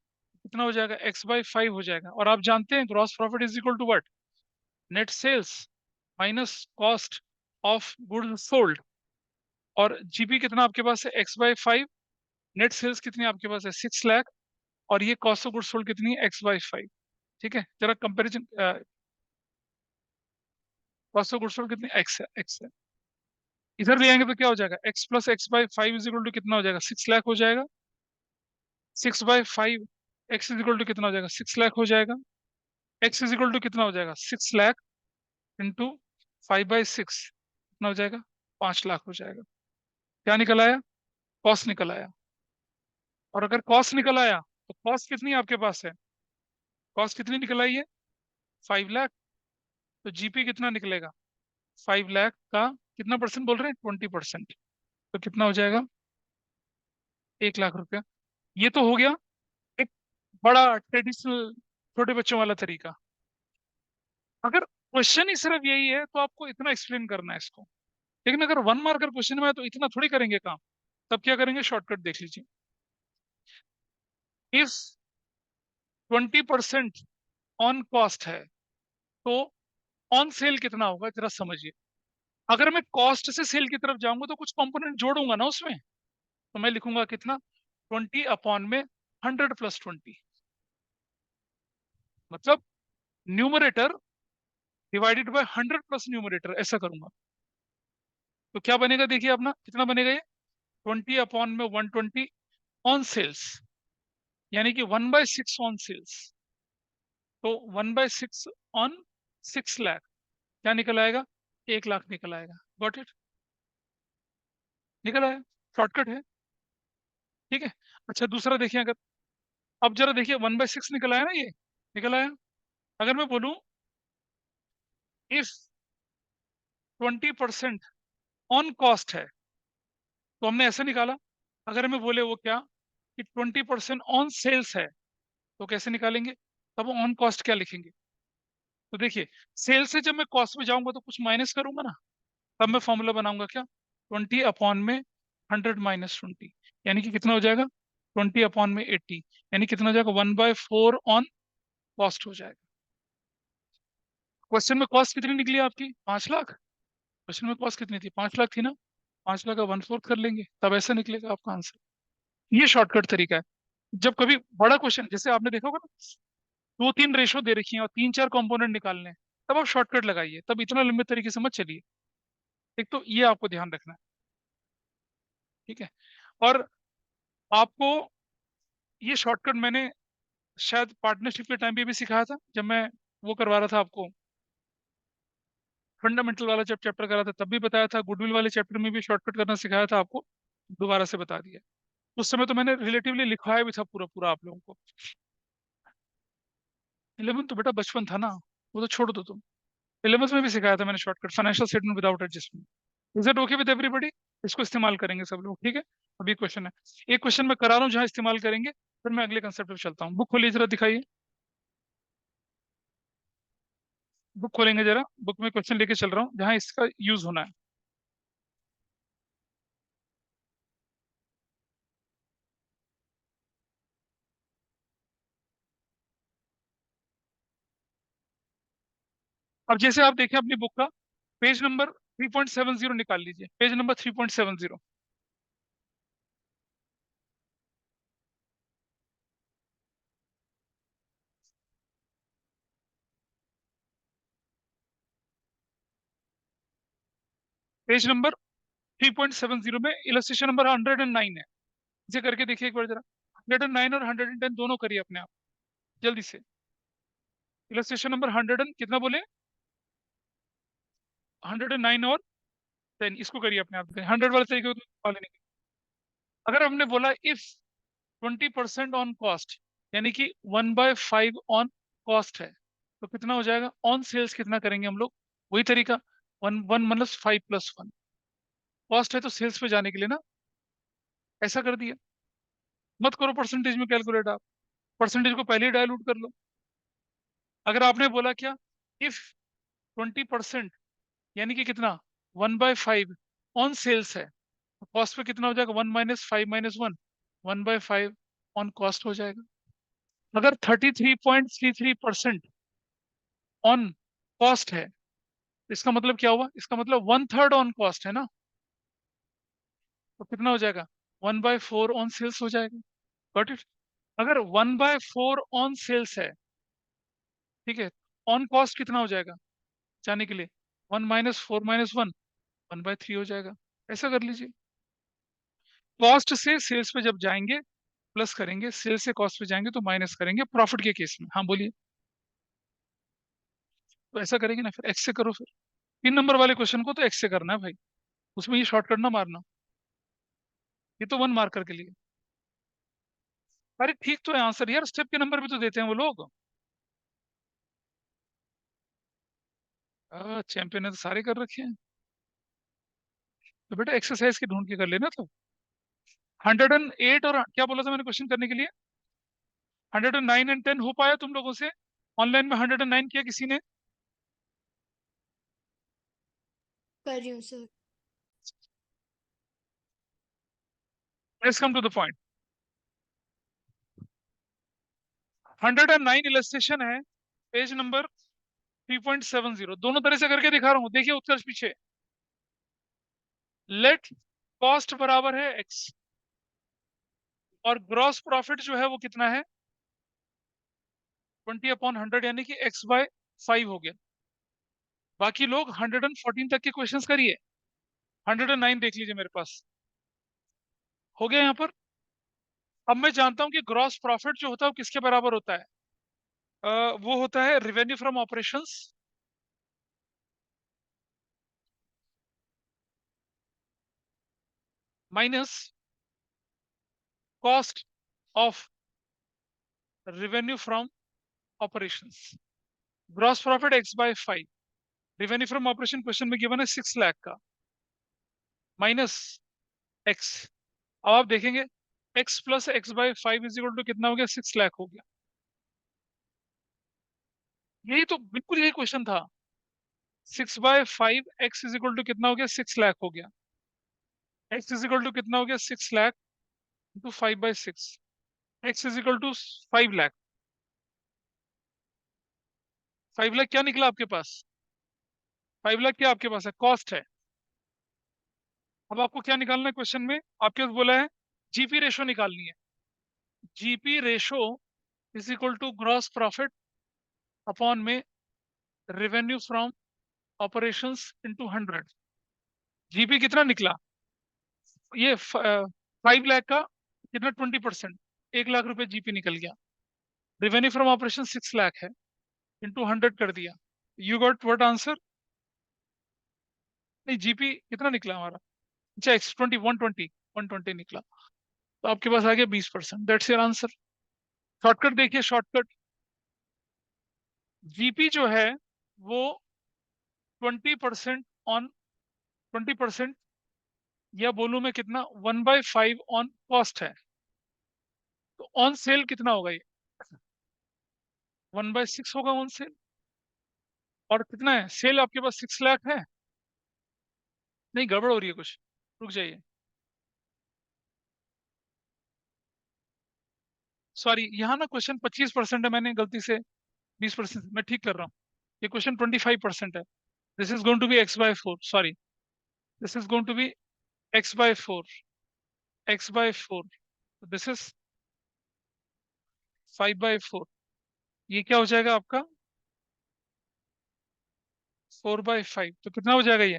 कितना हो जाएगा, x/5 हो जाएगा। और आप जानते हैं gross profit is equal to what, net sales minus cost of goods sold. और जीपी कितना आपके पास है, x/5, नेट सेल्स कितनी आपके पास है, 6 लाख, और ये कॉस्ट ऑफ गुड्स सोल्ड कितनी है, x/5। ठीक है, जरा comparison, cost of goods sold कितनी, x है। इधर ले आएंगे तो क्या हो जाएगा, x plus x/5 is equal to कितना हो जाएगा, 6 लाख हो जाएगा। 6/5 x इज इक्वल टू कितना हो जाएगा, 6 लाख हो जाएगा। x इज इक्वल टू कितना हो जाएगा, 6 लाख इंटू 5/6 कितना हो जाएगा, 5 लाख हो जाएगा। क्या निकल आया, कॉस्ट निकल आया। और अगर कॉस्ट निकल आया तो कॉस्ट कितनी आपके पास है, कॉस्ट कितनी निकल आई है, 5 लाख। तो जीपी कितना निकलेगा, 5 लाख का कितना परसेंट बोल रहे हैं, 20%। तो कितना हो जाएगा, 1 लाख रुपया। ये तो हो गया एक बड़ा ट्रेडिशनल छोटे बच्चों वाला तरीका। अगर क्वेश्चन ही सिर्फ यही है तो आपको इतना एक्सप्लेन करना है इसको। लेकिन अगर 1 मार्कर क्वेश्चन में है तो इतना थोड़ी करेंगे काम। तब क्या करेंगे, शॉर्टकट देख लीजिए। इफ 20% ऑन कॉस्ट है तो ऑन सेल कितना होगा, जरा समझिए। अगर मैं कॉस्ट से सेल की तरफ जाऊंगा तो कुछ कंपोनेंट जोड़ूंगा ना उसमें, तो मैं लिखूंगा कितना, 20/100 + 20, मतलब न्यूमरेटर डिवाइडेड बाय 100 + न्यूमरेटर, ऐसा करूंगा। तो क्या बनेगा, देखिए अपना कितना बनेगा ये, 20/120 ऑन सेल्स, यानी कि 1/6 ऑन सेल्स। तो 1/6 ऑन 6 लाख क्या निकल आएगा, 1 लाख निकल आएगा। गॉट इट, निकल आया, शॉर्टकट है। ठीक है। अच्छा दूसरा देखिए, अगर अब जरा देखिए 1/6 निकल आया ना, ये निकल आया। अगर मैं बोलूं इफ 20% ऑन कॉस्ट है तो हमने ऐसे निकाला। अगर हमें बोले वो क्या, कि 20% ऑन सेल्स है, तो कैसे निकालेंगे, तब ऑन कॉस्ट क्या लिखेंगे। तो देखिए, सेल्स से जब मैं कॉस्ट में जाऊंगा तो कुछ माइनस करूंगा ना, तब मैं फॉर्मूला बनाऊंगा क्या, 20/100 - 20, यानी कि कितना हो जाएगा, 20/80, यानी कितना हो जाएगा, 1/4 ऑन कॉस्ट हो जाएगा। क्वेश्चन में कॉस्ट कितनी निकली आपकी, 5 लाख। क्वेश्चन में कॉस्ट कितनी थी, 5 लाख थी ना, 5 लाख का 1/4 कर लेंगे, तब ऐसा निकलेगा आपका आंसर। ये शॉर्टकट तरीका है। जब कभी बड़ा क्वेश्चन, जैसे आपने देखा होगा ना, 2-3 रेशो दे रखी है और 3-4 कंपोनेंट निकालने हैं, तब आप शॉर्टकट लगाइए, तब इतना लंबे तरीके से मत चलिए। एक तो ये आपको ध्यान रखना है। ठीक है। और आपको ये शॉर्टकट मैंने शायद पार्टनरशिप के टाइम पे भी सिखाया था, जब मैं वो करवा रहा था आपको, फंडामेंटल वाला जब चैप्टर करा था तब भी बताया था, गुडविल वाले चैप्टर में भी शॉर्टकट करना सिखाया था आपको, दोबारा से बता दिया। उस समय तो मैंने रिलेटिवली लिखवाया भी था पूरा पूरा आप लोगों को। 11 तो बेटा बचपन था ना, वो तो छोड़ दो तुम। 11th में भी सिखाया था मैंने shortcut, financial statement without adjustment. Is it okay with everybody, इसको इस्तेमाल करेंगे सब लोग, ठीक है। अभी क्वेश्चन है, एक क्वेश्चन मैं करा रहा हूँ जहाँ इस्तेमाल करेंगे, फिर मैं अगले कंसेप्ट पे चलता हूँ। बुक खोलिए जरा, दिखाइए, बुक खोलेंगे जरा, बुक में क्वेश्चन लेके चल रहा हूँ जहाँ इसका यूज होना है। अब जैसे आप देखें अपनी बुक का पेज नंबर 3.70 निकाल लीजिए, पेज नंबर 3.70। पेज नंबर 3.70 में इलस्ट्रेशन नंबर 109 है। इसे करके देखिए एक बार जरा, 109 और 110 दोनों करिए अपने आप, जल्दी से। इलस्ट्रेशन नंबर 100 कितना बोले, 109 और 10, इसको करिए अपने आप, 100 वाले तरीके को तो वाले नहीं। अगर हमने बोला इफ 20% ऑन कॉस्ट, यानी कि 1/5 ऑन कॉस्ट है, तो कितना हो जाएगा, ऑन सेल्स कितना करेंगे हम लोग, वही तरीका, वन वन मतलब 5 + 1। कॉस्ट है तो सेल्स पे जाने के लिए ना, ऐसा कर दिया। मत करो परसेंटेज में कैलकुलेट, आप परसेंटेज को पहले ही डायलूट कर लो। अगर आपने बोला क्या, इफ 20% यानी कि कितना, 1/5 ऑन सेल्स है, कॉस्ट पे कितना हो जाएगा, 1 - 5 - 1, 1/5 ऑन कॉस्ट हो जाएगा। अगर 33.33% ऑन कॉस्ट है, इसका मतलब क्या हुआ, इसका मतलब 1/3 ऑन कॉस्ट है ना, तो कितना हो जाएगा, 1/4 ऑन सेल्स हो जाएगा। Got it. अगर 1/4 ऑन सेल्स है, ठीक है, ऑन कॉस्ट कितना हो जाएगा जाने के लिए, 1 - 4 - 1, 1/3 हो जाएगा। ऐसा कर लीजिए, कॉस्ट से सेल्स पे जब जाएंगे प्लस करेंगे, सेल्स से कॉस्ट पे जाएंगे तो माइनस करेंगे प्रॉफिट के केस में। हाँ बोलिए। तो ऐसा करेंगे ना, फिर एक्स से करो फिर। 3 नंबर वाले क्वेश्चन को तो एक्स से करना है भाई, उसमें ये शॉर्टकट ना मारना, ये तो 1 मार्कर के लिए। अरे ठीक तो है आंसर यार, स्टेप के नंबर भी तो देते हैं वो लोग। चैंपियन है तो सारे कर रखे हैं। तो बेटा एक्सरसाइज की ढूंढ के कर लेना। तो 108 और क्या बोला था मैंने क्वेश्चन करने के लिए, 109 और 10 हो पाया तुम लोगों से? ऑनलाइन में 109 किया किसी ने? कर रही हूँ sir. Let's come to the point. 109 illustration है, पेज नंबर 3.70, दोनों तरह से करके दिखा रहा हूँ, देखिए उत्कर्ष पीछे। लेट कॉस्ट बराबर है एक्स, और ग्रॉस प्रॉफिट जो है वो कितना है, 20/100, यानी कि x/5 हो गया। बाकी लोग 114 तक के क्वेश्चंस करिए, 109 देख लीजिए मेरे पास हो गया यहाँ पर। अब मैं जानता हूँ कि ग्रॉस प्रॉफिट जो होता है वो किसके बराबर होता है, वो होता है revenue from operations minus cost of revenue from operations. Gross profit x/5, revenue from operation question में गिवन है 6 लाख का, माइनस एक्स। अब आप देखेंगे x plus x/5 is equal to कितना हो गया, 6 लाख हो गया। यही तो बिल्कुल यही क्वेश्चन था। 6/5 x इज इक्वल टू कितना हो गया, 6 लाख हो गया। x इज इक्वल टू कितना हो गया, 6 lakh into 5/6, x is equal to 5 lakh. 5 lakh क्या निकला आपके पास, 5 लाख क्या आपके पास है, कॉस्ट है। अब आपको क्या निकालना है क्वेश्चन में, आपके पास बोला है जीपी रेशो निकालनी है। GP ratio is equal to gross profit upon में revenue from operations into 100। GP कितना निकला, ये 5 लाख का कितना, 20%, 1 लाख रुपए जीपी निकल गया। रेवेन्यू फ्रॉम ऑपरेशन 6 लाख है, इंटू 100 कर दिया। यू गॉट व्हाट आंसर, नहीं जीपी कितना निकला हमारा, अच्छा x20 120 निकला, तो आपके पास आ गया 20%, दैट्स योर आंसर। शॉर्टकट देखिए, शॉर्टकट जीपी जो है वो 20% ऑन 20%, या बोलूं मैं कितना, 1/5 ऑन कॉस्ट है, तो ऑन सेल कितना होगा ये, 1/6 होगा ऑन सेल। और कितना है सेल आपके पास, 6 लाख है। नहीं गड़बड़ हो रही है कुछ, रुक जाइए, सॉरी यहाँ ना क्वेश्चन 25% है, मैंने गलती से 20%, मैं ठीक कर रहा हूँ, ये क्वेश्चन 25% है। This is going to be x/4, sorry, this is going to be x/4, x/4, this is 5/4, ये क्या हो जाएगा आपका 4/5, तो कितना हो जाएगा ये,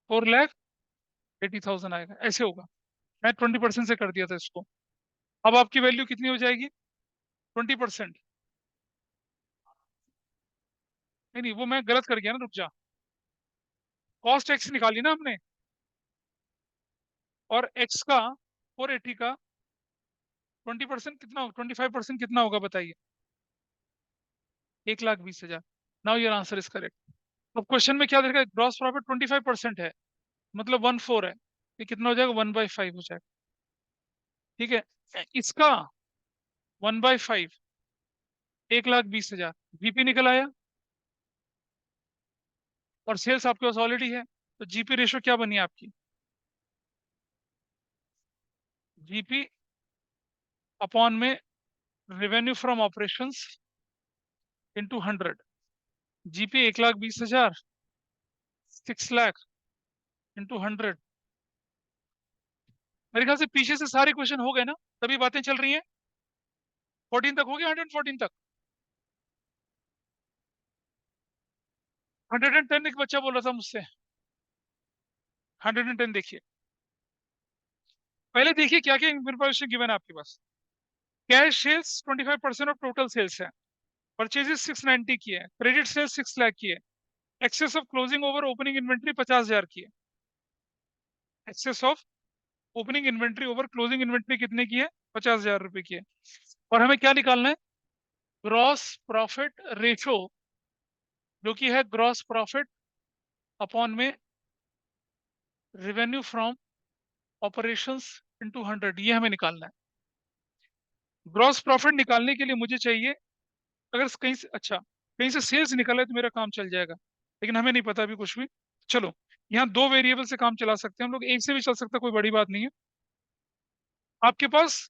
4,80,000 आएगा, ऐसे होगा। मैं 20% से कर दिया था इसको। अब आपकी वैल्यू कितनी हो जाएगी, 20%, नहीं नहीं वो मैं गलत कर गया ना, रुक जा। कॉस्ट एक्स निकाली ना हमने, और एक्स का 480 का 20% कितना होगा, 25% कितना होगा बताइए, 1,20,000। Now your answer is correct. अब क्वेश्चन में क्या देखा, ग्रॉस प्रॉफिट 25% है, मतलब 1/4 है, ये कितना हो जाएगा, 1/5 हो जाएगा। ठीक है, इसका 1/5, 1,20,000 जीपी निकल आया, और सेल्स आपके पास ऑलरेडी है, तो जीपी रेशो क्या बनी आपकी, जीपी अपॉन में revenue from operations into 100। GP 1,20,000, 6 lakh into 100। मेरे ख्याल से पीछे से सारे क्वेश्चन हो गए ना, तभी बातें चल रही हैं। 14 तक हो गया, 114 तक। 110 एक बच्चा बोल रहा था मुझसे। 110 देखिए, पहले देखिए क्या क्या इंफॉर्मेशन गिवन है आपके पास। Cash sales 25% of total sales है। परचेजेस 690 की है। क्रेडिट सेल्स 6 लाख की है। Excess of closing over opening inventory 50,000 की है। Excess of opening inventory over closing inventory कितने की है? 50,000 रुपए की है। और हमें क्या निकालना है? ग्रॉस प्रॉफिट रेशो, जो कि है ग्रॉस प्रॉफिट अपॉन में रेवेन्यू फ्रॉम ऑपरेशंस इनटू 100, ये हमें निकालना है। ग्रॉस प्रॉफिट निकालने के लिए मुझे चाहिए, अगर कहीं से अच्छा कहीं से सेल्स निकला है तो मेरा काम चल जाएगा, लेकिन हमें नहीं पता अभी कुछ भी। चलो, यहाँ दो वेरिएबल से काम चला सकते हैं हम लोग, एक से भी चल सकता है, कोई बड़ी बात नहीं है। आपके पास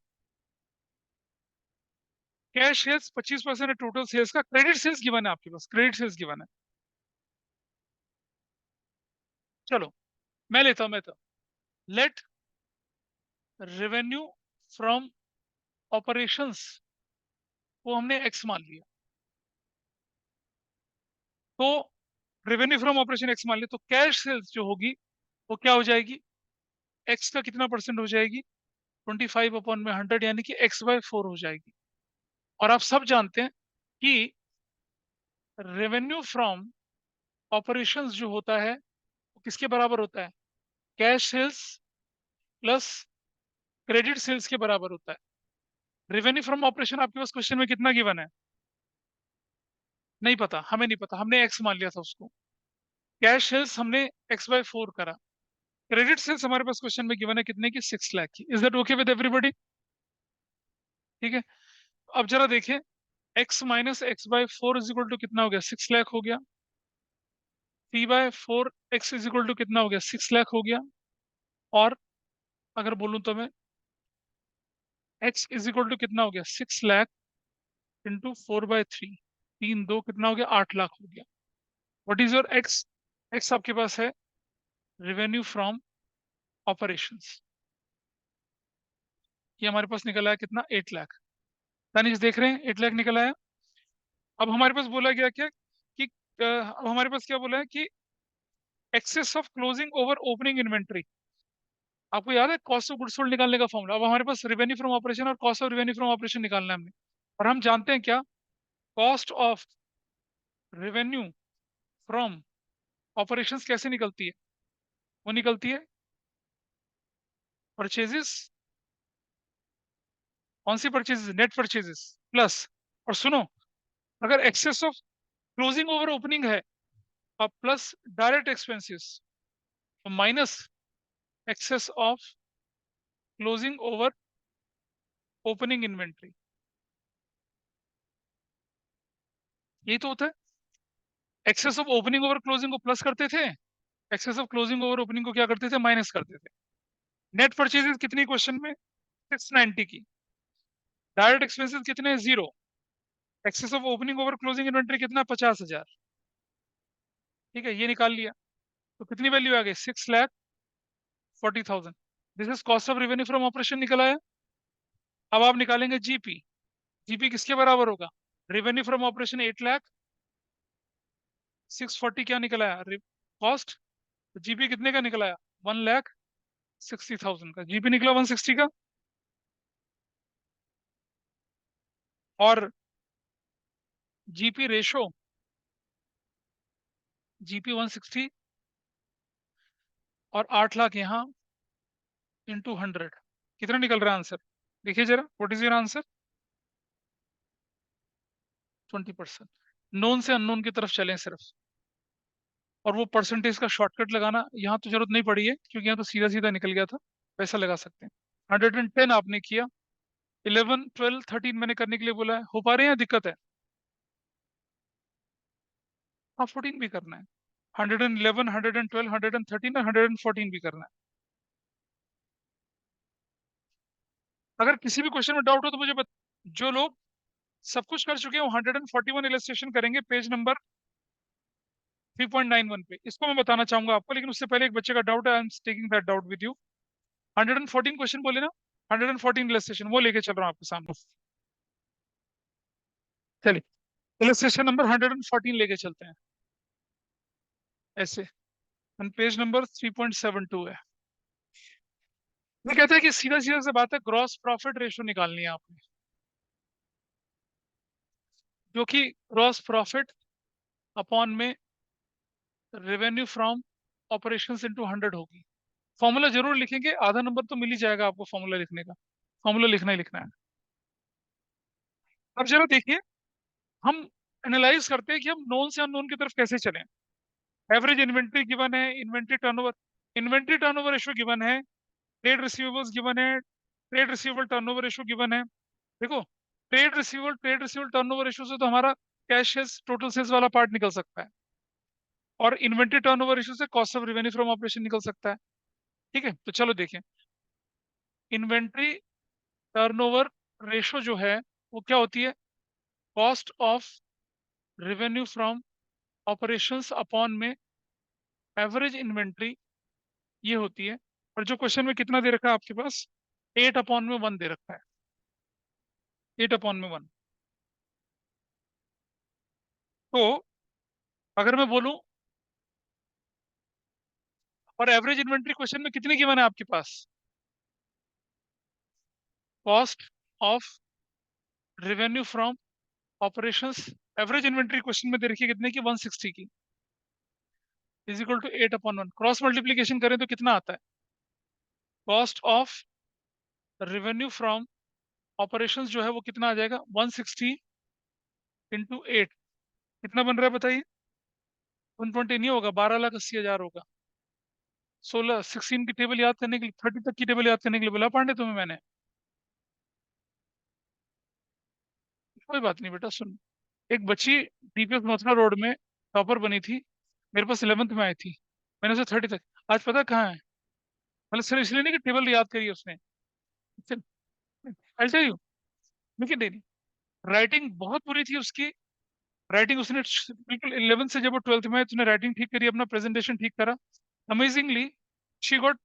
कैश सेल्स 25% है टोटल सेल्स का। क्रेडिट सेल्स गिवन है आपके पास, क्रेडिट सेल्स गिवन है। चलो, मैं लेता हूं, लेट रेवेन्यू फ्रॉम ऑपरेशंस को हमने एक्स मान लिया, तो रेवेन्यू फ्रॉम ऑपरेशन एक्स मान लिया, तो कैश सेल्स जो होगी वो क्या हो जाएगी? एक्स का कितना परसेंट हो जाएगी? 25/100, यानी कि x/4 हो जाएगी। और आप सब जानते हैं कि रेवेन्यू फ्रॉम ऑपरेशंस जो होता है वो किसके बराबर होता है? Cash sales plus credit sales के बराबर होता है। रेवेन्यू फ्रॉम ऑपरेशन आपके पास क्वेश्चन में कितना गिवन है? नहीं पता, हमें नहीं पता, हमने एक्स मान लिया था उसको। कैश सेल्स हमने x/4 करा। क्रेडिट सेल्स हमारे पास क्वेश्चन में गिवन है कितने की? 6 लाख की। Is that okay with everybody? ठीक है, अब जरा देखें, x minus x/4 is equal to कितना हो गया? 6 लाख हो गया। 3/4 x इज इक्वल टू कितना हो गया? 6 लाख हो गया। और अगर बोलूं तो मैं x इज इक्वल टू कितना हो गया? 6 लाख इंटू 4/3, 3 2 कितना हो गया? 8 लाख हो गया। What is your x? x आपके पास है रेवेन्यू फ्रॉम ऑपरेशंस, ये हमारे पास निकला है कितना? 8 लाख। तानिश देख रहे हैं, 8 लाख निकला है। अब हमारे पास बोला गया क्या कि अब हमारे पास क्या बोला है कि excess of closing over opening inventory. आपको याद है कॉस्ट ऑफ गुड्स सोल्ड निकालने का फॉर्मूला? अब हमारे पास रेवेन्यू फ्रॉम ऑपरेशन और cost of revenue from operation निकालना है हमने। और हम जानते हैं क्या? Cost of revenue from operations कैसे निकलती है? वो निकलती है परचेजेस। कौन सी परचेजेस? नेट परचेजेस प्लस, और सुनो, अगर excess of closing over opening है और प्लस डायरेक्ट एक्सपेंसेस, तो minus excess of closing over opening inventory. यही तो होता है। Excess of opening over closing को प्लस करते थे, excess of closing over opening को क्या करते थे? माइनस करते थे। नेट परचेजेस कितनी क्वेश्चन में? 690 की। डायरेक्ट एक्सपेंसेस कितने? 0। Excess of opening over closing inventory कितना? 50,000। ठीक है, ये निकाल लिया, तो कितनी वैल्यू आ गई? 6,40,000। This is cost of revenue from operation निकला है। अब आप निकालेंगे जीपी। जीपी किसके बराबर होगा? रेवेन्यू फ्रॉम ऑपरेशन 8 लाख, 640 क्या निकला है? कॉस्ट। जीपी कितने का निकला है? 1,60,000 का जीपी निकला, 160 का। और जीपी रेशो, जीपी 160 और 8 लाख यहाँ इंटू 100, कितना निकल रहा है आंसर? देखिए जरा, what is your answer? 20%। Known से अननोन की तरफ चलें सिर्फ, और वो परसेंटेज का शॉर्टकट लगाना यहाँ तो जरूरत नहीं पड़ी है, क्योंकि यहाँ तो सीधा सीधा निकल गया था। पैसा लगा सकते हैं। 110 आपने किया, 11 12 13 मैंने करने के लिए बोला है। हो पा रहे हैं या दिक्कत है? हाँ, 14 भी करना है। 111 112 113 और 114 भी करना है। अगर किसी भी क्वेश्चन में डाउट हो तो मुझे जो लोग सब कुछ कर चुके हैं वो 141 इलस्ट्रेशन करेंगे पेज नंबर 3.91 पे। इसको मैं बताना चाहूंगा आपको, लेकिन उससे पहले एक बच्चे का डाउट है, I am taking that doubt with you. 114 question बोले ना, 114 इलस्ट्रेशन वो लेके चल रहा हूँ आपके सामने। चलिए इलस्ट्रेशन नंबर 114 लेके चलते हैं ऐसे। पेज नंबर 3.72 है। मैं कहता है कि सीधा सीधा से बात है, ग्रॉस प्रॉफिट रेशो निकालनी है आपने, जो कि ग्रॉस प्रॉफिट अपॉन में रेवेन्यू फ्रॉम ऑपरेशंस इनटू 100 होगी। फॉर्मूला जरूर लिखेंगे, आधा नंबर तो मिल ही जाएगा आपको फॉर्मूला लिखने का। फॉर्मूला लिखना ही लिखना है। अब जरा देखिए, हम एनालाइज करते हैं कि हम नोन से अननोन की तरफ कैसे चलें। एवरेज इन्वेंट्री गिवन है, इन्वेंट्री टर्नओवर रेशो गिवन है, ट्रेड रिसीवेबल्स गिवन है, trade receivable turnover ratio given है। देखो, ट्रेड रिसीवेबल टर्नओवर रेशो से तो हमारा कैश सेल्स टोटल सेल्स वाला पार्ट निकल सकता है, और इन्वेंट्री टर्नओवर रेशो से cost of revenue from operation निकल सकता है। ठीक है, तो चलो देखें। इन्वेंट्री टर्नओवर रेशो जो है वो क्या होती है, cost of revenue from operations upon में एवरेज इन्वेंट्री, ये होती है। और जो क्वेश्चन में कितना दे रखा है आपके पास, 8/1 दे रखा है, 8/1। तो अगर मैं बोलूं, और एवरेज इन्वेंट्री क्वेश्चन में कितनी गिवन है आपके पास, cost of revenue from operations, average inventory question में दे रखी है कितने की, 160 की, is equal to 8/1। Cross multiplication करें तो कितना आता है, cost of revenue from operations जो है वो कितना आ जाएगा, 160 इंटू 8, कितना बन रहा है बताइए। 120 नहीं होगा, 12,80,000 होगा। 16 की टेबल याद करने के लिए, 30 तक की टेबल याद करने के लिए बोला पांडे तुम्हें मैंने। कोई बात नहीं बेटा, सुन। एक बच्ची डीपीएस मथुरा रोड में टॉपर बनी थी, मेरे पास 11th में आई थी, मैंने उसे 30 तक, आज पता कहाँ है। मतलब सिर्फ इसलिए नहीं कि टेबल याद करी है उसने, आई टेल यू, लेकिन नहीं, राइटिंग बहुत बुरी थी उसकी। राइटिंग उसने बिल्कुल 11th से जब वो 12th में आई, उसने राइटिंग ठीक करी, अपना प्रेजेंटेशन ठीक करा, amazingly she got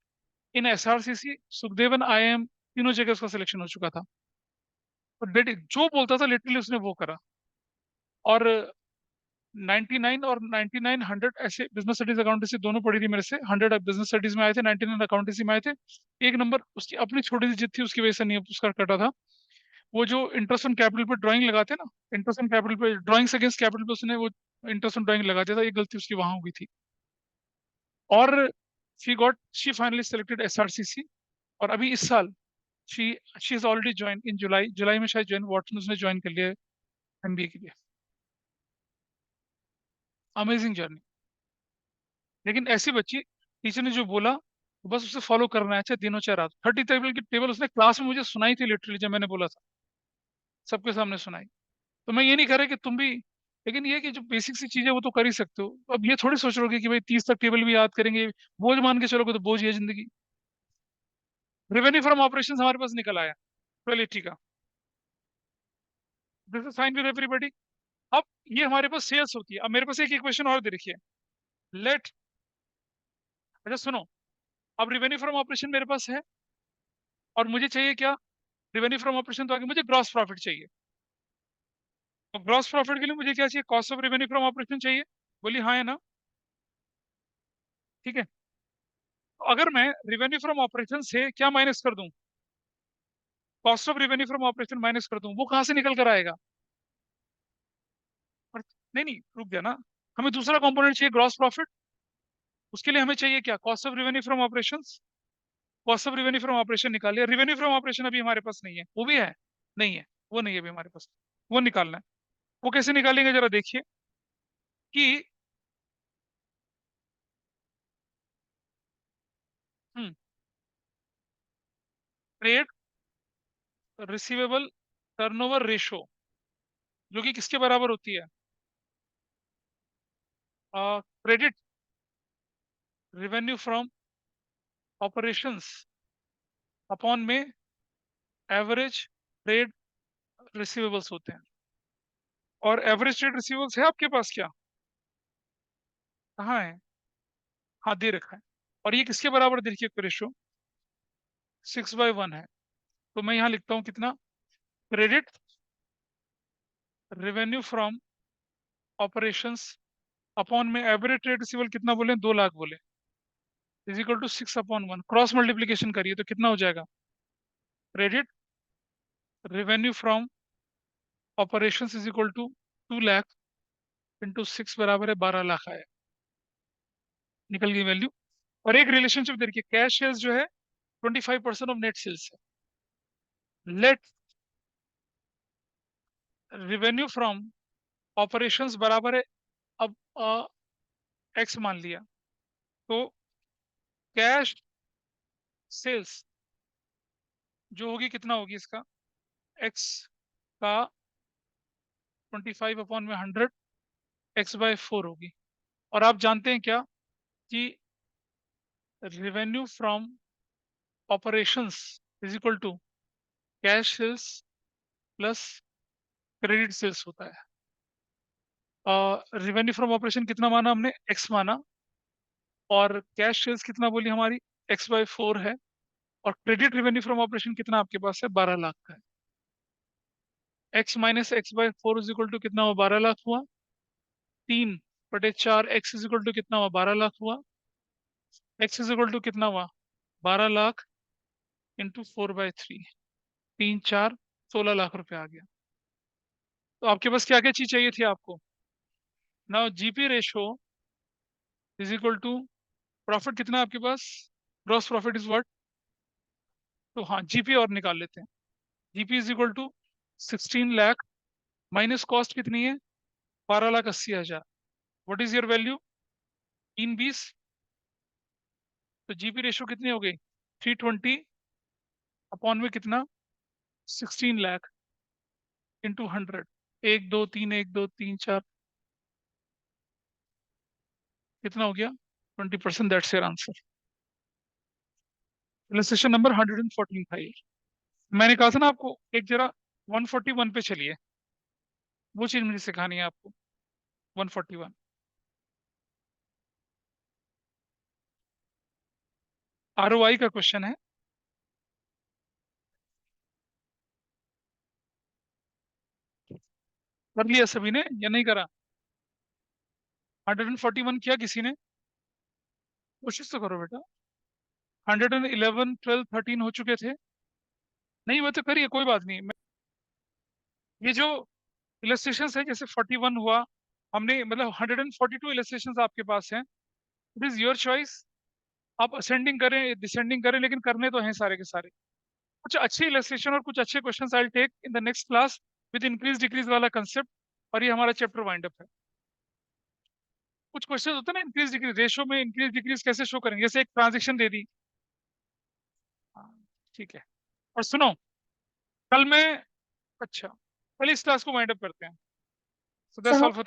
in SRCC, सुखदेवन, आईएम, तीनों जगह उसका सिलेक्शन हो चुका था। और जो बोलता था लिटरली उसने वो करा। और 99 और 99 100 ऐसे बिजनेस स्टडीज अकाउंटेंसी दोनों पढ़ी थी मेरे से, 100 बिजनेस स्टडीज में आए थे, 99 अकाउंटेंसी में आए थे। एक नंबर उसकी अपनी छोटी सी जिद थी, उसकी वजह से नहीं उसका कटा था। वो जो इंटरेस्ट ऑन कैपिटल पे ड्राइंग लगाते ना, इंटरेस्ट ऑन कैपिटल पे, ड्राइंग्स अगेंस्ट कैपिटल पे उसने वो इंटरेस्ट ऑन ड्राइंग लगा दिया था, ये गलती उसकी वहां हो गई थी। और शी फाइनली सेलेक्टेड एसआरसीसी। और अभी इस साल she she is already join in July, जुलाई में शायद ज्वाइन, वॉटसन उसने ज्वाइन कर लिया एमबीए के लिए। Amazing journey. लेकिन ऐसी बच्ची, टीचर ने जो बोला बस उसे फॉलो करना है, चाहे दिनों चाहे रात। 30 टेबल की टेबल उसने क्लास में मुझे सुनाई थी लिटरली, जब मैंने बोला था सबके सामने सुनाई। तो मैं ये नहीं कह रहा कि तुम भी, लेकिन ये कि जो बेसिक सी चीजें वो तो कर ही सकते हो। अब ये थोड़ी सोच रहे हो कि भाई 30 तक टेबल भी याद करेंगे, बोझ मान के चलोगे तो बोझ ही है जिंदगी। रेवेन्यू फ्रॉम ऑपरेशन हमारे पास निकल आया, 1280 का, this is fine with everybody. अब ये हमारे पास सेल्स होती है। अब मेरे पास एक इक्वेशन और दे रखी है, लेट, अच्छा सुनो, अब रेवेन्यू फ्रॉम ऑपरेशन मेरे पास है, और मुझे चाहिए क्या, रेवेन्यू फ्रॉम ऑपरेशन तो आगे मुझे ग्रॉस प्रॉफिट चाहिए। तो ग्रॉस प्रॉफिट के लिए मुझे क्या चाहिए, cost of revenue from operation चाहिए। बोली हाँ है ना, ठीक है। तो अगर मैं रेवेन्यू फ्रॉम ऑपरेशन से क्या माइनस कर दूं, cost of revenue from operation minus कर दूं, वो कहां से निकल कर आएगा। और नहीं नहीं, रुक गया ना, हमें दूसरा कंपोनेंट चाहिए ग्रॉस प्रॉफिट। उसके लिए हमें चाहिए क्या, cost of revenue from operation. Cost of revenue from operation निकाल लिया, रेवेन्यू फ्रॉम ऑपरेशन अभी हमारे पास नहीं है, वो भी है, नहीं है, वो नहीं है अभी हमारे पास, वो निकालना है। वो कैसे निकालेंगे जरा देखिए कि, ट्रेड रिसीवेबल टर्नओवर रेशो, जो कि किसके बराबर होती है, credit revenue from operations upon में एवरेज ट्रेड रिसीवेबल्स होते हैं। और एवरेज ट्रेड रिसीवेबल्स है आपके पास क्या? कहाँ है? हाँ, दे रखा है। और ये किसके बराबर देखिए रेशो 6/1 है। तो मैं यहाँ लिखता हूँ कितना, credit revenue from operations upon में एवरेज ट्रेड रिसीवेबल कितना बोले, 2 लाख बोले, is equal to 6/1। Cross multiplication करिए तो कितना हो जाएगा, credit revenue from operations is equal to 2 lakh into 6 बराबर है 12 लाख आया, निकल गई वैल्यू। और एक रिलेशनशिप देखिए, कैश सेल्स जो है 25% ऑफ नेट सेल्स है। लेट रेवेन्यू फ्रॉम ऑपरेशंस बराबर है, अब एक्स मान लिया, तो कैश सेल्स जो होगी कितना होगी इसका, एक्स का 25/100 x/4 होगी। और आप जानते हैं क्या कि revenue from operations is equal to cash sales plus credit sales होता है। रेवेन्यू फ्रॉम ऑपरेशन कितना माना हमने, एक्स माना, और कैश सेल्स कितना बोली हमारी, x/4 है, और क्रेडिट रेवेन्यू फ्रॉम ऑपरेशन कितना आपके पास है, 12 लाख का है। x minus x/4 is equal to कितना हुआ, 12 लाख हुआ। 3/4 x इज इक्वल टू कितना हुआ, 12 लाख हुआ। x इज इक्वल टू कितना हुआ, 12 लाख इंटू 4/3, 3 4 16 लाख रुपए आ गया। तो आपके पास क्या क्या चीज चाहिए थी आपको, now GP ratio is equal to profit कितना है आपके पास, ग्रॉस प्रॉफिट इज व्हाट, तो हाँ जीपी और निकाल लेते हैं। GP is equal to 16 lakh minus cost कितनी है, 12,80,000। What is your value, 320। तो जीपी रेशो कितनी हो गई, 320 अपॉन में कितना, 16 लाख इंटू 100, 1 2 3 1 2 3 4, कितना हो गया, 20%। That's your answer. Illustration number 114 था ये। मैंने कहा था ना आपको, एक जरा 141 पे चलिए, वो चीज मुझे सिखानी है आपको। 141 ROI का क्वेश्चन है। कर लिया सभी ने या नहीं करा, 141 किया किसी ने, कोशिश तो करो बेटा। 111 12 13 हो चुके थे, नहीं वो तो करिए, कोई बात नहीं। ये जो इलस्ट्रेशन है, जैसे 41 हुआ, हमने मतलब 142 इलस्ट्रेशन आपके पास हैं। इट इज योर चॉइस, आप असेंडिंग करें डिसेंडिंग करें, लेकिन करने तो हैं सारे के सारे। कुछ अच्छे इलस्ट्रेशन और कुछ अच्छे questions I take in the next class with increase decrease वाला कंसेप्ट। और ये हमारा चैप्टर वाइंड अप है। कुछ क्वेश्चन होते हैं ना, इंक्रीज डिक्रीज रेशो में इंक्रीज डिक्रीज कैसे शो करेंगे, जैसे एक ट्रांजेक्शन दे दी। हाँ, ठीक है। और सुनो, कल मैं, अच्छा, कल इस क्लास को वाइंड अप करते हैं। So that's all for